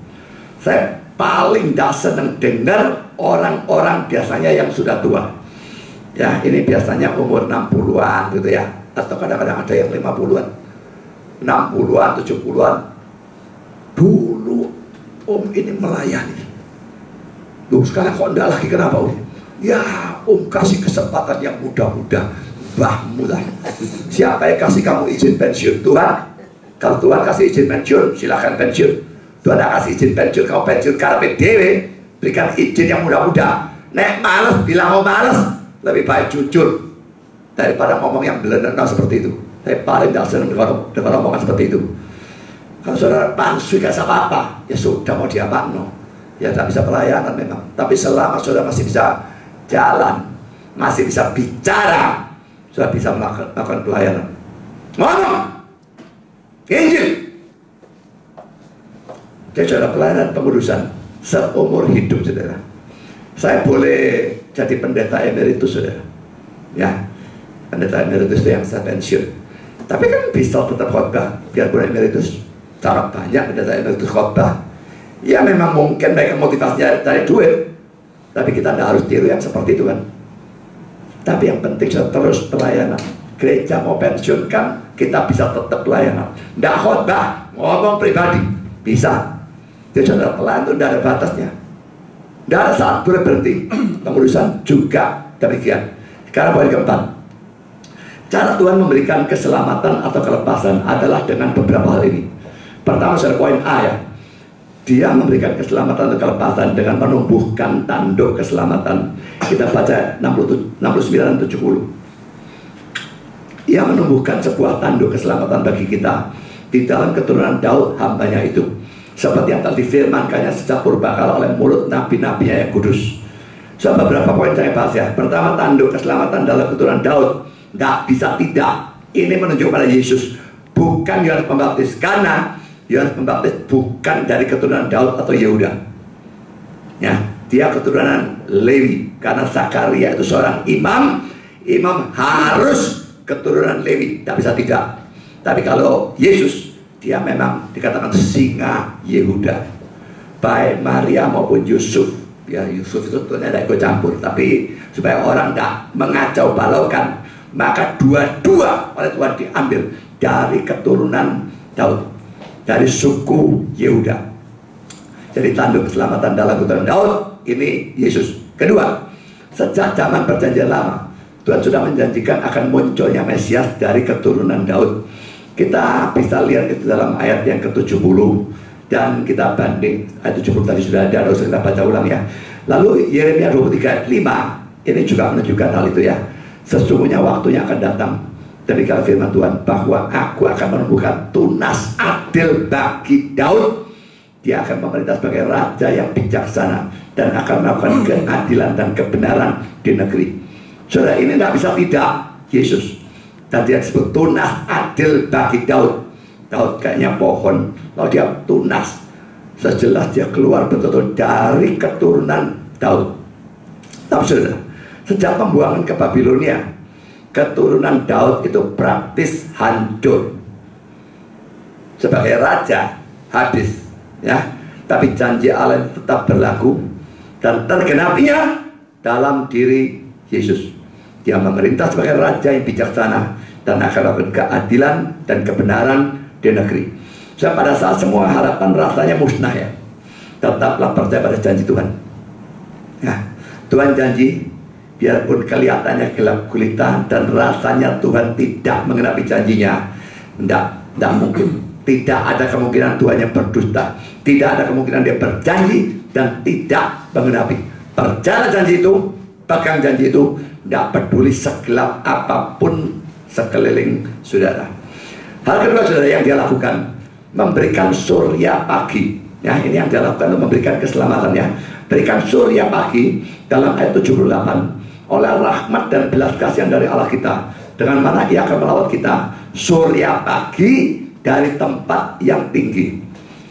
Saya paling tidak senang dengar orang-orang biasanya yang sudah tua. Ya, ini biasanya umur 60-an gitu ya. Atau kadang-kadang ada yang 50-an, 60-an, 70-an. Dulu Om ini melayani. Loh, sekarang kok enggak lagi, kenapa Om? Ya, Om kasih kesempatan yang muda-muda. Bahmu lah. Siapa yang kasih kamu izin pensiun? Tuhan. Kalau Tuhan kasih izin pensiun, silakan pensiun. Tuhan tidak kasih izin pensiun, kau pensiun karena PDW. Berikan izin yang muda-muda. Nek males, bilang mau males. Lebih baik jujur daripada ngomong yang benar-benar seperti itu. Saya paling tidak senang dengar omongan seperti itu. Kalau saudara pansui gak apa-apa, ya sudah, mau diapakan, no. Ya tak bisa pelayanan memang. Tapi selama saudara masih bisa jalan, masih bisa bicara, sudah bisa melakukan pelayanan. Ngomong Injil. Jadi saudara, pelayanan pengudusan seumur hidup, saudara. Saya boleh jadi pendeta emeritus, saudara. Ya, pendeta emeritus itu yang saya pensiun. Tapi kan bisa tetap khotbah, biarpun emeritus. Cara banyak pendeta emeritus khotbah. Ya memang mungkin mereka motivasinya dari duit. Tapi kita tidak harus tiru yang seperti itu kan. Tapi yang penting saya terus pelayanan. Gereja mau pensiunkan, kita bisa tetap pelayanan. Tidak khotbah, ngomong pribadi, bisa. Jadi saudara, pelayanan itu tidak ada batasnya. Tidak ada saat boleh berhenti. Pengudusan juga demikian. Sekarang poin keempat. Cara Tuhan memberikan keselamatan atau kelepasan adalah dengan beberapa hal ini. Pertama, saudara, poin A, ya. Dia memberikan keselamatan atau kelepasan dengan menumbuhkan tanduk keselamatan. Kita baca 69 dan 70. Ia menumbuhkan sebuah tanduk keselamatan bagi kita di dalam keturunan Daud hambanya itu, seperti yang telah difirmankannya sejak purbakala oleh mulut nabi-nabinya yang kudus. So, beberapa poin saya bahas, ya. Pertama, tanduk keselamatan dalam keturunan Daud. Tidak bisa tidak. Ini menunjuk pada Yesus, bukan Yohanes Pembaptis. Karena Yohanes Pembaptis bukan dari keturunan Daud atau Yehuda. Ya, dia keturunan Lewi. Karena Zakaria itu seorang imam. Imam harus keturunan Lewi, tidak bisa tidak. Tapi kalau Yesus, dia memang dikatakan singa Yehuda. Baik Maria maupun Yusuf. Ya, Yusuf itu tidak ikut campur. Tapi supaya orang tidak mengacau balaukan, maka dua-dua oleh Tuhan diambil dari keturunan Daud, dari suku Yehuda. Jadi tanduk keselamatan dalam keturunan Daud, ini Yesus. Kedua, sejak zaman perjanjian lama, Tuhan sudah menjanjikan akan munculnya Mesias dari keturunan Daud. Kita bisa lihat itu dalam ayat yang ke-70. Dan kita banding, ayat 70 tadi sudah ada, harus kita baca ulang, ya. Lalu Yeremia 23 ayat 5, ini juga menunjukkan hal itu, ya. Sesungguhnya waktunya akan datang, demikian firman Tuhan, bahwa aku akan menumbuhkan tunas adil bagi Daud. Dia akan memerintah sebagai raja yang bijaksana dan akan melakukan keadilan dan kebenaran di negeri. Saudara, ini tidak bisa tidak Yesus. Dan dia disebut tunas adil bagi Daud. Daud kayaknya pohon, lalu dia tunas. Sejelas dia keluar betul-betul dari keturunan Daud. Tapi saudara, sejak pembuangan ke Babilonia, keturunan Daud itu praktis hancur. Sebagai raja habis, ya. Tapi janji Allah tetap berlaku dan tergenapinya dalam diri Yesus. Dia memerintah sebagai raja yang bijaksana dan akan melakukan keadilan dan kebenaran di negeri. So, pada saat semua harapan rasanya musnah, ya, tetaplah percaya pada janji Tuhan. Ya, Tuhan janji, biarpun kelihatannya gelap gulita dan rasanya Tuhan tidak mengenapi janjinya, tidak mungkin. Tidak ada kemungkinan Tuhan yang berdusta. Tidak ada kemungkinan dia berjanji dan tidak mengenapi. Percaya janji itu, pegang janji itu, tidak peduli segelap apapun sekeliling saudara. Hal kedua saudara yang dia lakukan, memberikan surya pagi. Ya, ini yang dia lakukan untuk memberikan keselamatan, ya. Berikan surya pagi dalam ayat 78. Oleh rahmat dan belas kasihan dari Allah kita, dengan mana ia akan melawat kita surya pagi dari tempat yang tinggi.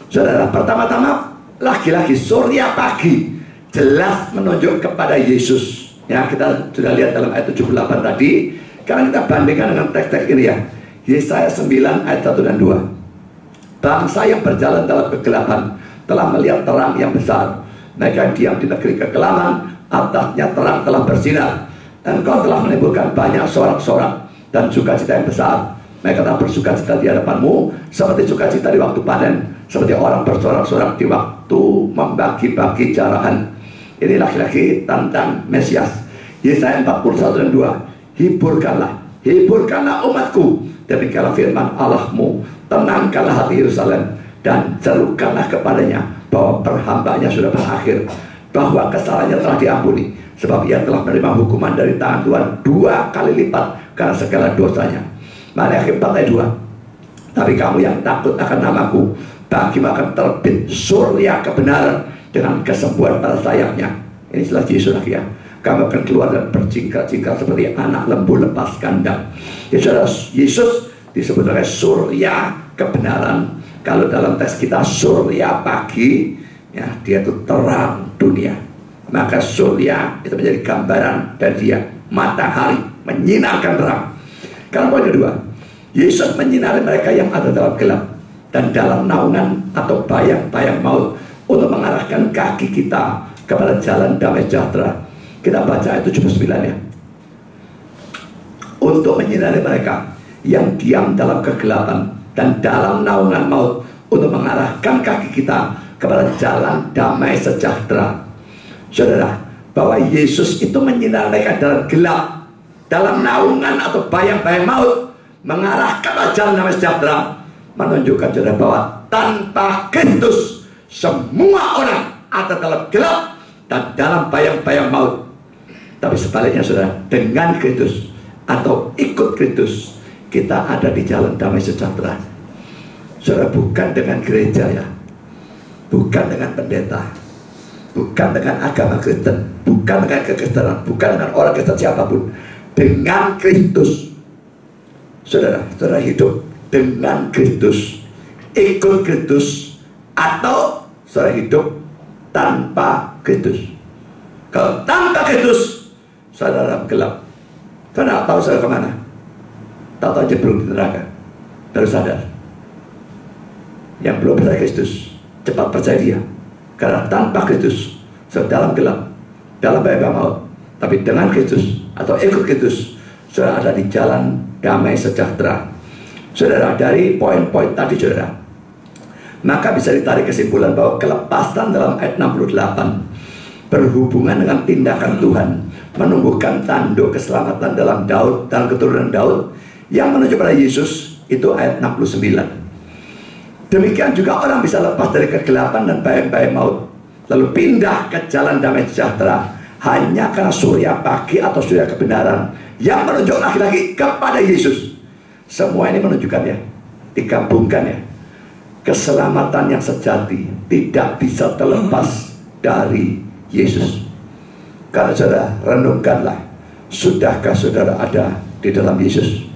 Saudara, pertama-tama lagi-lagi surya pagi jelas menunjuk kepada Yesus. Ya, kita sudah lihat dalam ayat 78 tadi. Karena kita bandingkan dengan teks-teks ini, ya. Yesaya 9 ayat 1 dan 2. Bangsa yang berjalan dalam kegelapan telah melihat terang yang besar. Mereka diam di negeri kekelaman, atasnya terang telah bersinar. Engkau telah menimbulkan banyak sorak-sorak dan sukacita yang besar. Mereka telah bersukacita di hadapanmu seperti sukacita di waktu panen, seperti orang bersorak-sorak di waktu membagi-bagi jarahan. Ini laki-laki tentang Mesias. Yesaya 41 dan 2. Hiburkanlah umatku, demikianlah firman Allahmu. Tenangkanlah hati Yerusalem dan serukanlah kepadanya bahwa perhambaannya sudah berakhir, bahwa kesalahannya telah diampuni, sebab ia telah menerima hukuman dari tangan Tuhan 2 kali lipat karena segala dosanya. Maleakhi 4 ayat 2. Tapi kamu yang takut akan namaku, bagimu akan terbit surya kebenaran dengan kesembuhan pada sayapnya. Ini jelas Yesus lagi, ya. Kamu akan keluar dan berjingkrak-jingkrak seperti anak lembu lepas kandang. Yesus disebut sebagai surya kebenaran. Kalau dalam teks kita surya pagi, ya, dia itu terang dunia. Maka surya itu menjadi gambaran dari dia, matahari menyinarkan terang. Karena poin kedua, Yesus menyinari mereka yang ada dalam gelap dan dalam naungan atau bayang-bayang maut untuk mengarahkan kaki kita kepada jalan damai sejahtera. Kita baca ayat 79, ya. Untuk menyinari mereka yang diam dalam kegelapan dan dalam naungan maut untuk mengarahkan kaki kita kepada jalan damai sejahtera. Saudara, bahwa Yesus itu menyinari mereka dalam gelap, dalam naungan atau bayang-bayang maut, mengarahkan jalan damai sejahtera, menunjukkan saudara bahwa tanpa Kristus semua orang ada dalam gelap dan dalam bayang-bayang maut. Tapi sebaliknya saudara, dengan Kristus atau ikut Kristus, kita ada di jalan damai sejahtera. Saudara, bukan dengan gereja, ya, bukan dengan pendeta, bukan dengan agama Kristen, bukan dengan kekristenan, bukan dengan orang Kristen siapapun. Dengan Kristus, saudara hidup dengan Kristus, ikut Kristus, atau saudara hidup tanpa Kristus. Kalau tanpa Kristus, saudara dalam gelap. Saudara tahu saudara kemana? Tahu jeblok di neraka. Baru sadar. Yang belum percaya Kristus, cepat percaya dia. Karena tanpa Kristus, saudara dalam gelap, dalam bahaya maut. Tapi dengan Kristus atau ikut Kristus, saudara ada di jalan damai sejahtera. Saudara, dari poin-poin tadi saudara, maka bisa ditarik kesimpulan bahwa kelepasan dalam ayat 68 berhubungan dengan tindakan Tuhan menumbuhkan tanduk keselamatan dalam Daud, dalam keturunan Daud, yang menuju pada Yesus. Itu ayat 69. Demikian juga orang bisa lepas dari kegelapan dan bayang-bayang maut, lalu pindah ke jalan damai sejahtera hanya karena surya pagi atau surya kebenaran yang menunjuk lagi-lagi kepada Yesus. Semua ini menunjukkan, ya, digabungkan, ya, keselamatan yang sejati tidak bisa terlepas dari Yesus. Karena saudara, renungkanlah, sudahkah saudara ada di dalam Yesus?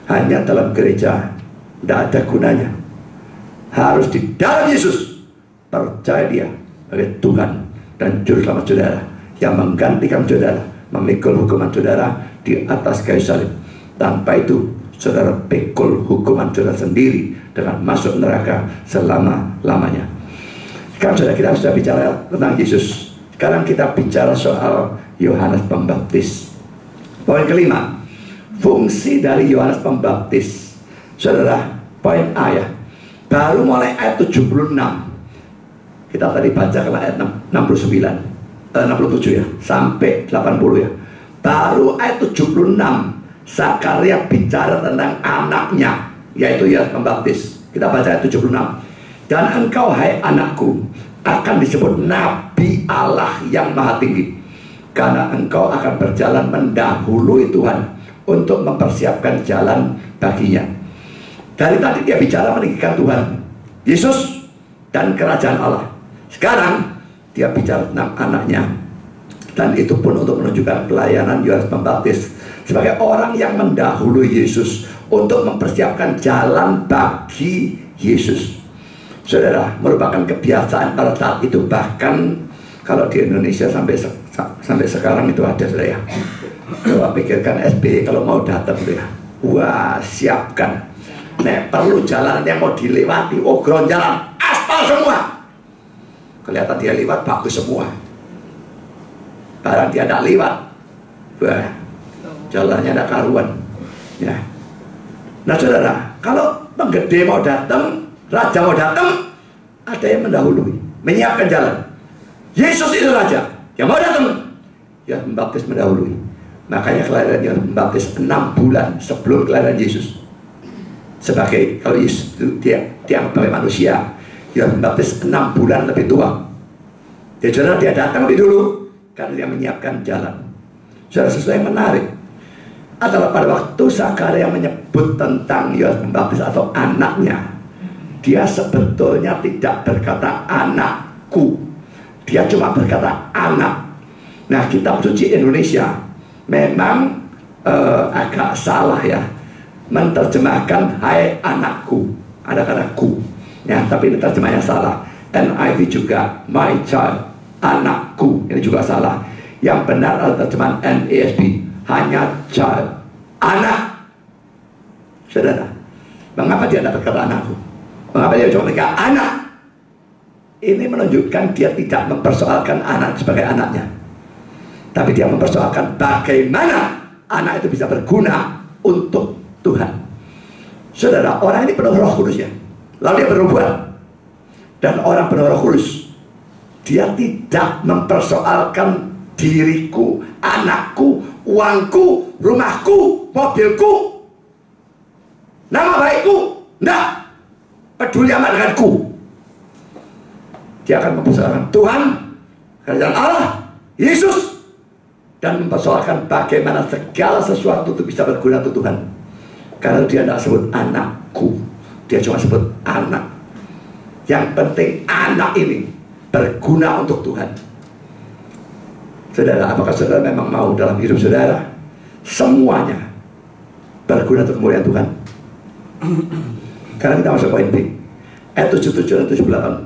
Hanya dalam gereja tidak ada gunanya. Harus di dalam Yesus, percaya dia sebagai Tuhan dan Juru Selamat saudara, yang menggantikan saudara, memikul hukuman saudara di atas kayu salib. Tanpa itu saudara pikul hukuman saudara sendiri dengan masuk neraka selama-lamanya. Sekarang saudara, kita sudah bicara tentang Yesus. Sekarang kita bicara soal Yohanes Pembaptis. Poin kelima, fungsi dari Yohanes Pembaptis. Saudara, poin A ya, baru mulai ayat 76. Kita tadi baca ke ayat 67 ya, sampai 80 ya. Baru ayat 76 Zakaria bicara tentang anaknya, yaitu Yohanes Pembaptis. Kita baca ayat 76. Dan engkau, hai anakku, akan disebut Nabi Allah yang Maha Tinggi, karena engkau akan berjalan mendahului Tuhan untuk mempersiapkan jalan baginya. Dari tadi dia bicara meninggikan Tuhan Yesus dan kerajaan Allah. Sekarang dia bicara tentang anaknya, dan itu pun untuk menunjukkan pelayanan Yohanes Pembaptis sebagai orang yang mendahului Yesus untuk mempersiapkan jalan bagi Yesus. Saudara, merupakan kebiasaan pada saat itu, bahkan kalau di Indonesia sampai sekarang itu ada, saudara ya. Coba pikirkan SBY kalau mau datang tuh ya, wah siapkan, nek perlu jalan yang mau dilewati, oh ground jalan aspal semua, kelihatan dia lewat bagus semua. Barang dia tidak lewat, wah jalannya tidak karuan ya. Nah saudara, kalau penggede mau datang, raja mau datang, ada yang mendahului, menyiapkan jalan. Yesus itu raja yang mau datang, ya Pembaptis mendahului. Makanya kelahiran Yohanes Pembaptis 6 bulan sebelum kelahiran Yesus. Sebagai, kalau Yesus itu dia sebagai manusia, Yohanes Pembaptis 6 bulan lebih tua. Jadi saudara, dia datang lebih dulu karena dia menyiapkan jalan. Saudara, sesuatu yang menarik adalah pada waktu Zakaria menyebut tentang Yohanes Pembaptis atau anaknya, dia sebetulnya tidak berkata anakku, dia cuma berkata anak. Nah, kitab suci Indonesia memang agak salah ya, menerjemahkan hai anakku, ada kata ku ya, tapi ini terjemahnya salah. NIV juga my child, anakku, ini juga salah. Yang benar adalah terjemahan NASB, hanya child, anak. Saudara, mengapa dia tidak berkata anakku? Mengapa dia cuma berkata anak? Ini menunjukkan dia tidak mempersoalkan anak sebagai anaknya, tapi dia mempersoalkan bagaimana anak itu bisa berguna untuk Tuhan. Saudara, orang ini penuh Roh Kudus ya, lalu dia berubah. Dan orang penuh Roh Kudus, dia tidak mempersoalkan diriku, anakku, uangku, rumahku, mobilku, nama baikku. Tidak peduli amat denganku. Dia akan mempersoalkan Tuhan, kerajaan Allah, Yesus, dan mempersoalkan bagaimana segala sesuatu itu bisa berguna untuk Tuhan. Karena dia tidak sebut anakku, dia cuma sebut anak. Yang penting anak ini berguna untuk Tuhan. Saudara, apakah saudara memang mau dalam hidup saudara semuanya berguna untuk kemuliaan Tuhan? Karena kita masuk poin B, ayat 77 dan 78.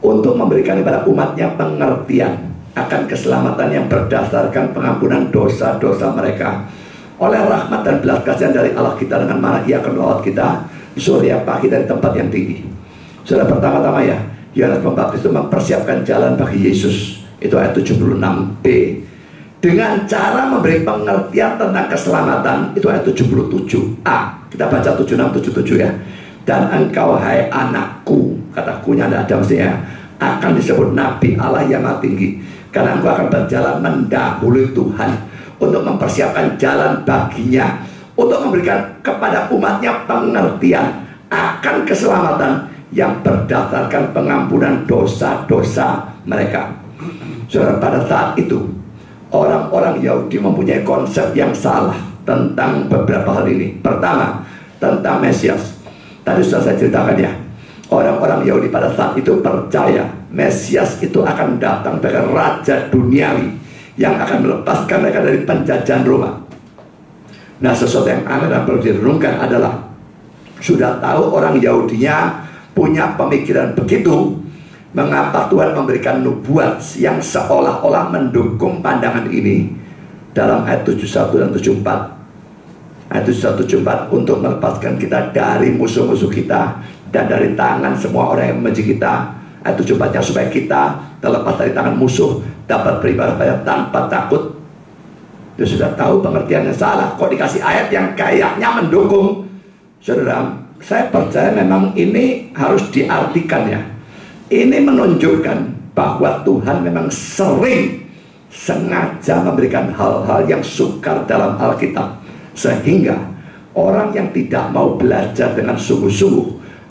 Untuk memberikan kepada umatnya pengertian akan keselamatan yang berdasarkan pengampunan dosa-dosa mereka oleh rahmat dan belas kasihan dari Allah kita, dengan mana Ia akan melawat kita surya pagi dari tempat yang tinggi. Saudara, pertama-tama ya, Yohanes Pembaptis itu mempersiapkan jalan bagi Yesus. Itu ayat 76b. Dengan cara memberi pengertian tentang keselamatan, itu ayat 77a. Kita baca 76-77 ya. Dan engkau, hai anakku, kata kunya tidak ada mestinya, akan disebut Nabi Allah yang Maha Tinggi, karena engkau akan berjalan mendahului Tuhan untuk mempersiapkan jalan baginya, untuk memberikan kepada umatnya pengertian akan keselamatan yang berdasarkan pengampunan dosa-dosa mereka. Saudara, pada saat itu orang-orang Yahudi mempunyai konsep yang salah tentang beberapa hal ini. Pertama, tentang Mesias. Tadi sudah saya ceritakan ya, orang-orang Yahudi pada saat itu percaya Mesias itu akan datang sebagai raja duniawi yang akan melepaskan mereka dari penjajahan Roma. Nah, sesuatu yang aneh dan perlu direnungkan adalah, sudah tahu orang Yahudinya punya pemikiran begitu, mengapa Tuhan memberikan nubuat yang seolah-olah mendukung pandangan ini dalam ayat 71 dan 74. Ayat 71-74 untuk melepaskan kita dari musuh-musuh kita dan dari tangan semua orang yang membenci kita. Ayat 74-nya supaya kita terlepas dari tangan musuh, dapat beribadah tanpa takut. Dia sudah tahu pengertiannya salah, kok dikasih ayat yang kayaknya mendukung. Saudara, saya percaya memang ini harus diartikan ya. Ini menunjukkan bahwa Tuhan memang sering sengaja memberikan hal-hal yang sukar dalam Alkitab, sehingga orang yang tidak mau belajar dengan sungguh-sungguh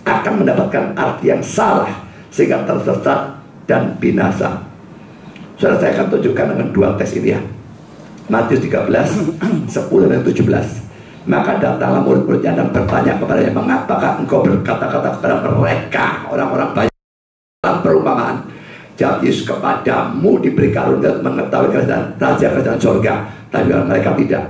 akan mendapatkan arti yang salah, sehingga tersesat dan binasa. Saudara, saya akan tunjukkan dengan dua teks ini ya. Matius 13, 10 dan 17. Maka datanglah murid-muridnya dan bertanya kepadanya, mengapakah engkau berkata-kata kepada mereka, orang-orang banyak, dalam perumpamaan? Jawab Yesus, kepadamu diberi karunia mengetahui kerajaan surga, tapi mereka tidak.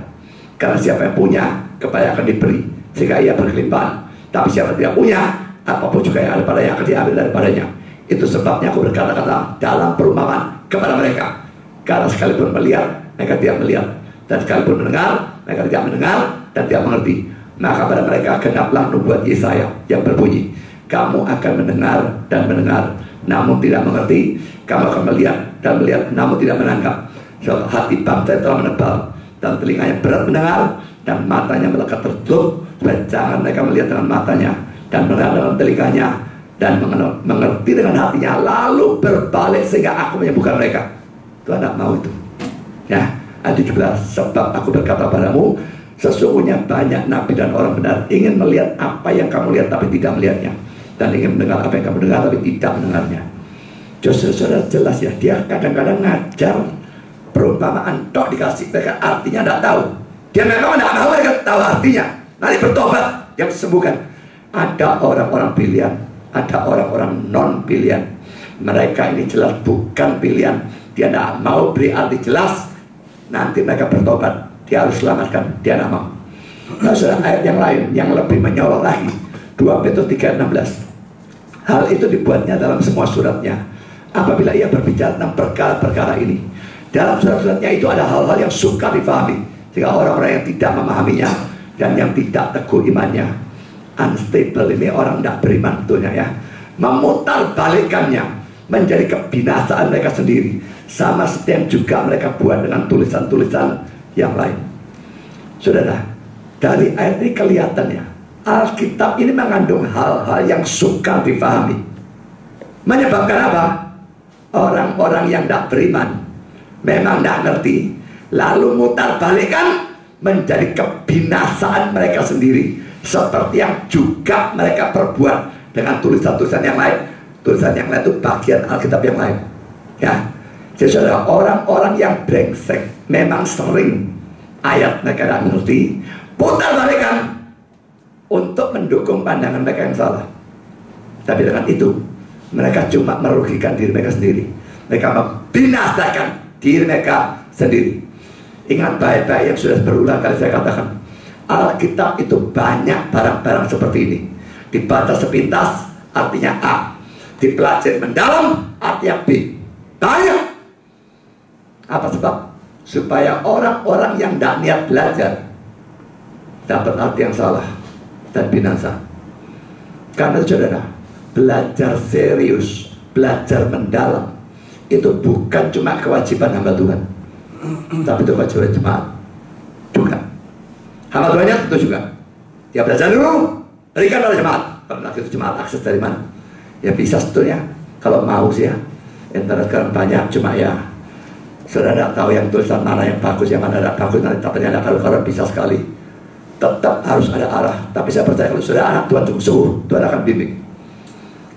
Karena siapa yang punya, kepada akan diberi, sehingga ia berkelimpahan. Tapi siapa yang tidak punya, apapun juga yang ada padanya akan diambil daripadanya. Itu sebabnya aku berkata-kata dalam perumpamaan kepada mereka. Karena sekalipun melihat, mereka tidak melihat, dan sekalipun mendengar, mereka tidak mendengar dan tidak mengerti. Maka pada mereka genaplah nubuat Yesaya yang berbunyi, kamu akan mendengar dan mendengar, namun tidak mengerti. Kamu akan melihat dan melihat, namun tidak menangkap. Sebab hati bangsa telah menebal, dan telinganya berat mendengar, dan matanya melekat tertutup, supaya jangan mereka melihat dengan matanya, dan mendengar dengan telinganya, dan mengerti dengan hatinya, lalu berbalik sehingga aku menyembuhkan mereka. Tuhan tidak mau itu ya. Ayat 17, sebab aku berkata padamu, sesungguhnya banyak nabi dan orang benar ingin melihat apa yang kamu lihat tapi tidak melihatnya, dan ingin mendengar apa yang kamu dengar tapi tidak mendengarnya. Saudara, jelas ya, dia kadang-kadang ngajar perumpamaan tok, dikasih mereka artinya tidak tahu. Dia memang tidak mau mereka tahu artinya, nanti bertobat dia sembuhkan. Ada orang-orang pilihan, ada orang-orang non pilihan. Mereka ini jelas bukan pilihan, dia tidak mau beri arti jelas, nanti mereka bertobat, dia harus selamatkan, dia tidak mau. Nah, saudara, ayat yang lain yang lebih menyolok lagi, 2 Petrus 3:16. Hal itu dibuatnya dalam semua suratnya, apabila ia berbicara tentang perkara-perkara ini. Dalam surat-suratnya itu ada hal-hal yang sukar difahami, sehingga orang-orang yang tidak memahaminya dan yang tidak teguh imannya, unstable, ini orang tidak beriman betulnya ya, memutar balikannya menjadi kebinasaan mereka sendiri, sama seperti yang juga mereka buat dengan tulisan-tulisan yang lain. Saudara, dari ayat ini kelihatannya Alkitab ini mengandung hal-hal yang sukar difahami. Menyebabkan apa? Orang-orang yang tidak beriman memang tidak ngerti, lalu mutar balikan menjadi kebinasaan mereka sendiri, seperti yang juga mereka perbuat dengan tulisan-tulisan yang lain. Tulisan yang lain itu bagian Alkitab yang lain ya. Jadi saudara, orang-orang yang brengsek memang sering ayat mereka tidak mengerti, putar balikan untuk mendukung pandangan mereka yang salah. Tapi dengan itu mereka cuma merugikan diri mereka sendiri, mereka membinasakan diri mereka sendiri. Ingat baik-baik yang sudah berulang kali saya katakan, Alkitab itu banyak barang-barang seperti ini. Dibaca sepintas artinya A, dipelajari mendalam artinya B. Banyak. Apa sebab? Supaya orang-orang yang tidak niat belajar dapat arti yang salah dan binasa. Karena saudara, belajar serius, belajar mendalam itu bukan cuma kewajiban hamba Tuhan, tapi itu kewajiban jemaat juga. Hamba Tuhannya tentu juga dia belajar dulu, berikan oleh jemaat. Pernah itu jemaat akses dari mana? Ya bisa sebetulnya kalau mau sih ya. Internet sekarang banyak, cuma ya saudara tidak tahu yang tulisan mana yang bagus, yang mana tidak bagus. Nanti ternyata kalau bisa sekali. Tetap harus ada arah. Tapi saya percaya kalau sudah anak Tuhan sungguh-sungguh, Tuhan akan bimbing.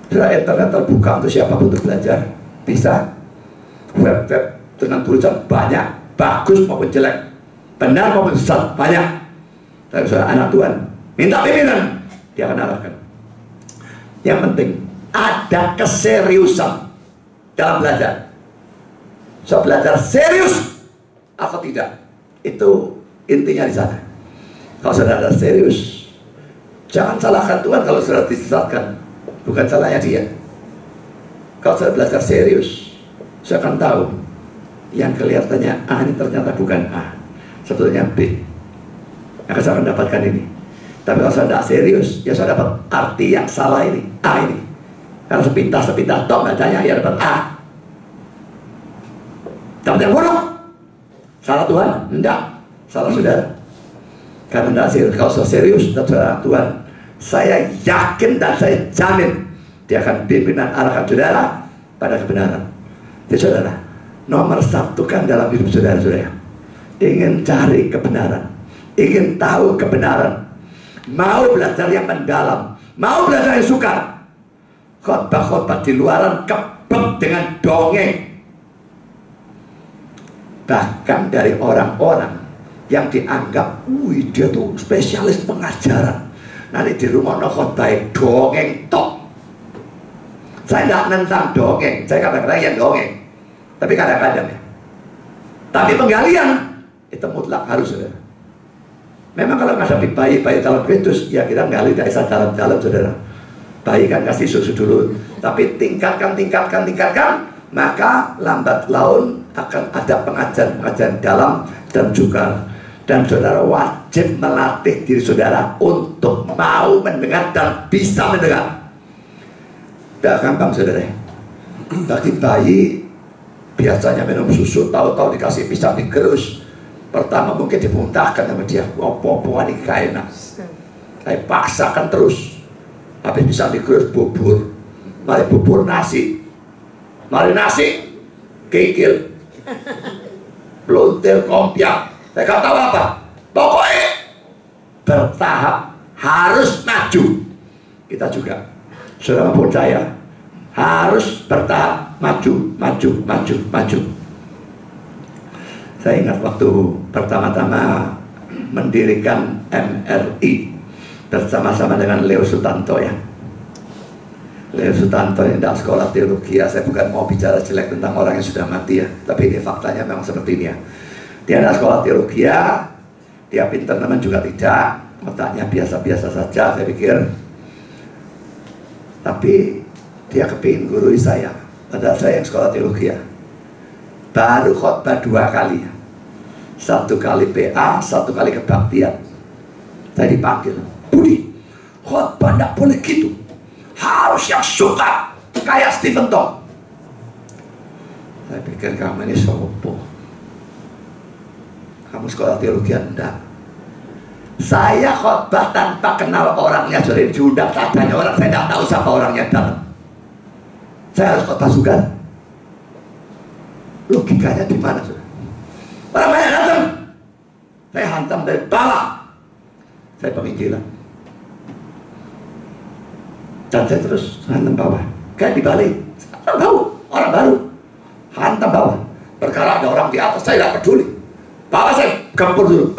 Sudah internet terbuka untuk siapapun untuk belajar, bisa. Web-web dengan tulisan banyak, bagus maupun jelek, benar maupun sesat, banyak. Tapi sudah anak Tuhan minta pimpinan, dia akan arahkan. Yang penting ada keseriusan dalam belajar. So, belajar serius atau tidak, itu intinya di sana. Kalau saudara serius, jangan salahkan Tuhan kalau saudara disesatkan. bukan salahnya dia. Kalau saya belajar serius, saya akan tahu yang kelihatannya A ini ternyata bukan A, sebetulnya B. Maka saya akan dapatkan ini. Tapi kalau saya tidak serius, ya saya dapat arti yang salah ini, A ini. Karena sepintas tok bacanya, ya dapat A. Dapat yang buruk. Salah Tuhan? Enggak. Salah saudara. Karena tidak serius. Kalau saya serius, saudara Tuhan, saya yakin dan saya jamin dia akan pimpin dan arahkan saudara pada kebenaran. Jadi saudara, nomor satu kan dalam hidup saudara-saudara, ingin cari kebenaran, ingin tahu kebenaran, mau belajar yang mendalam, mau belajar yang sukar. Khotbah-khotbah di luaran kebek dengan dongeng. Bahkan dari orang-orang yang dianggap, wih dia tuh spesialis pengajaran, nanti di rumah no khotbah dongeng tok. Saya tidak nentang dongeng, saya kadang-kadang yang dongeng, tapi kadang-kadang ya. Tapi penggalian itu mutlak harus, saudara. Memang kalau menghadapi bayi dalam Kristus, ya kita gali dari dalam saudara. Bayi kan kasih susu dulu, tapi tingkatkan, maka lambat laun akan ada pengajaran dalam dan juga. Dan saudara wajib melatih diri saudara untuk mau mendengar dan bisa mendengar. Tidak gampang saudara. Bagi bayi biasanya minum susu, tahu-tahu dikasih pisang digerus. Pertama mungkin dimuntahkan sama dia, apa-apa ini gak enak. Saya paksakan terus. Habis pisang digerus bubur, mari bubur nasi, mari nasi kikil, peluntir kompiak. Saya gak tahu apa. Pokoknya bertahap harus maju. Kita juga, saudara maupun saya, harus bertahap maju. Saya ingat waktu pertama-tama mendirikan MRI bersama-sama dengan Leo Sutanto ya. Leo Sutanto ini tidak sekolah teologi ya. Saya bukan mau bicara jelek tentang orang yang sudah mati ya, tapi ini faktanya memang seperti ini ya. Dia tidak sekolah teologi ya, dia pintar teman juga tidak, otaknya biasa-biasa saja saya pikir. Tapi dia kepingin gurui saya, padahal saya yang sekolah teologi ya. Baru khotbah 2 kali, 1 kali PA, 1 kali kebaktian. Saya dipanggil, Budi, khotbah tidak boleh gitu, harus yang suka kayak Stephen Tong. Saya pikir kamu ini sopo, kamu sekolah teologi enggak. Saya khotbah tanpa kenal orangnya, jadi diundang seadanya orang, saya tidak tahu siapa orangnya datang. Saya harus khotbah suka. Logikanya di mana, saudara? Orang banyak datang, saya hantam dari bawah. Saya penginjilan, dan saya terus hantam bawah. Kayak dibalik, orang tahu, orang baru hantam bawah. Perkara ada orang di atas, saya tidak peduli. Bawah saya gempur dulu.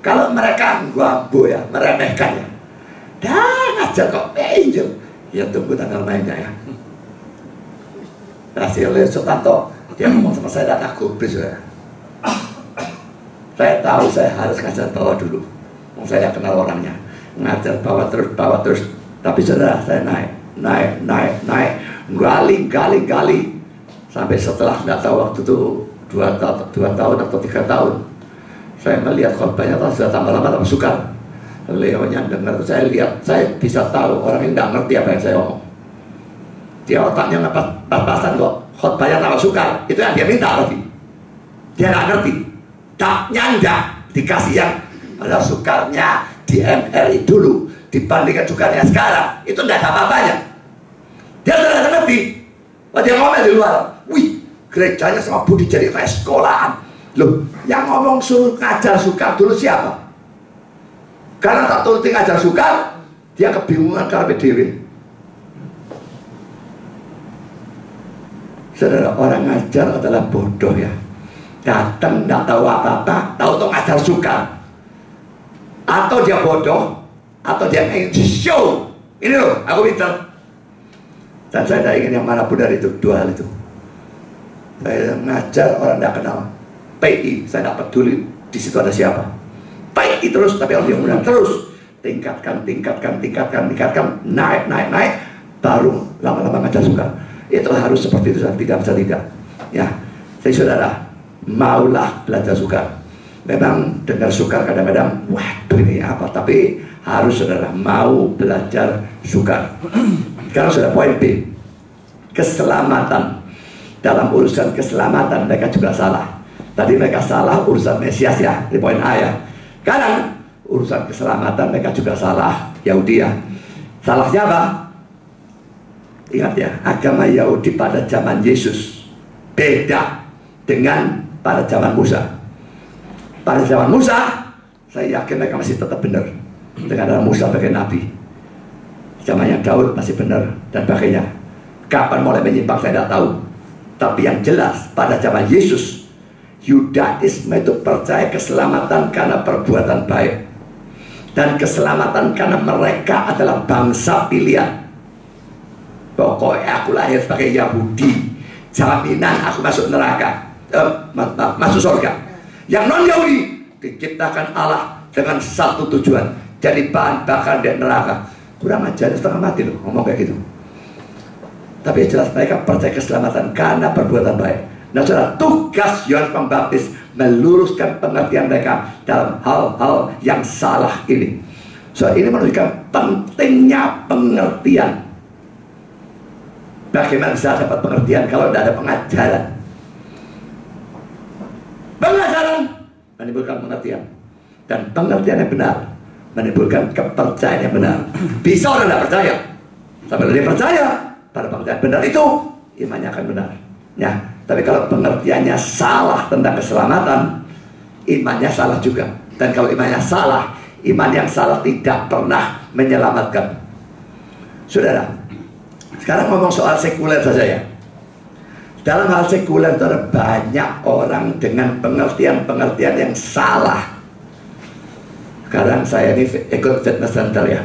Kalau mereka guambo ya, meremehkan ya, dah ngajar kok angel. Ya tunggu tanggal mainnya ya. Hasil Leo Sutanto, dia ngomong sama saya, tak gubris ya. Saya tahu saya harus ngajar bawah dulu. Saya kenal orangnya. Ngajar bawah terus. Tapi saudara, saya naik. Gali. Sampai setelah nggak tahu waktu itu 2 tahun atau 3 tahun. Saya melihat khotbahnya sudah tambah lama tambah sukar. Leonya dengar, saya lihat, saya bisa tahu orang ini nggak ngerti apa yang saya ngomong. Dia otaknya pas-pasan kok, khotbahnya tambah sukar. Itu yang dia minta tadi. Dia nggak ngerti. Taknya enggak dikasih yang ada sukarnya di MRI dulu dibandingkan sukarnya sekarang, itu enggak ada apa-apanya. Dia sudah ngerti. Dia ngomong di luar, wih, gerejanya sama Budi jadi kayak sekolahan. Loh, yang ngomong suruh ngajar sukar dulu siapa? Karena tak turuti ngajar sukar, dia kebingungan karena dewi. Saudara, orang ngajar adalah bodoh ya. Datang tidak tahu apa-apa, tahu tuh ngajar sukar. Atau dia bodoh, atau dia ingin show. Ini loh, aku pintar. Dan saya tidak ingin yang manapun dari itu, 2 hal itu. Saya ngajar orang tidak kenal. PI, saya tidak peduli di situ ada siapa. PI terus, tapi harus yang mudah terus. tingkatkan, naik, baru lama-lama ngajar sukar. Itu harus seperti itu, tidak bisa tidak. Ya, jadi saudara, maulah belajar sukar. Memang dengar sukar kadang-kadang, waduh ini apa? Tapi harus saudara mau belajar sukar. Sekarang sudah poin B, keselamatan. Dalam urusan keselamatan mereka juga salah. Tadi mereka salah urusan Mesias ya, di poin A ya. Sekarang urusan keselamatan mereka juga salah, Yahudi ya. Salahnya apa? Ingat ya, agama Yahudi pada zaman Yesus beda dengan pada zaman Musa. Pada zaman Musa, saya yakin mereka masih tetap benar dengan ada Musa sebagai nabi. Zamannya Daud masih benar dan sebagainya. Kapan mulai menyimpang saya tidak tahu. Tapi yang jelas pada zaman Yesus, Yudaisme itu percaya keselamatan karena perbuatan baik, dan keselamatan karena mereka adalah bangsa pilihan. Pokoknya aku lahir sebagai Yahudi, jaminan aku masuk neraka, masuk surga. Yang non Yahudi diciptakan Allah dengan satu tujuan, jadi bahan bakar di neraka. Kurang ajar, setengah mati loh ngomong kayak gitu. Tapi jelas mereka percaya keselamatan karena perbuatan baik. Nah saudara, tugas Yohanes Pembaptis meluruskan pengertian mereka dalam hal-hal yang salah ini. So ini menunjukkan pentingnya pengertian. Bagaimana bisa dapat pengertian kalau tidak ada pengajaran? Pengajaran menimbulkan pengertian, dan pengertian yang benar menimbulkan kepercayaan yang benar. Bisa orang tidak percaya, tapi dia percaya pada pengertian benar itu, imannya akan benar. Ya, tapi kalau pengertiannya salah tentang keselamatan, imannya salah juga. Dan kalau imannya salah, iman yang salah tidak pernah menyelamatkan. Saudara, sekarang ngomong soal sekuler saja ya. Dalam hal sekuler itu ada banyak orang dengan pengertian-pengertian yang salah. Sekarang saya ini ikut fitness center ya.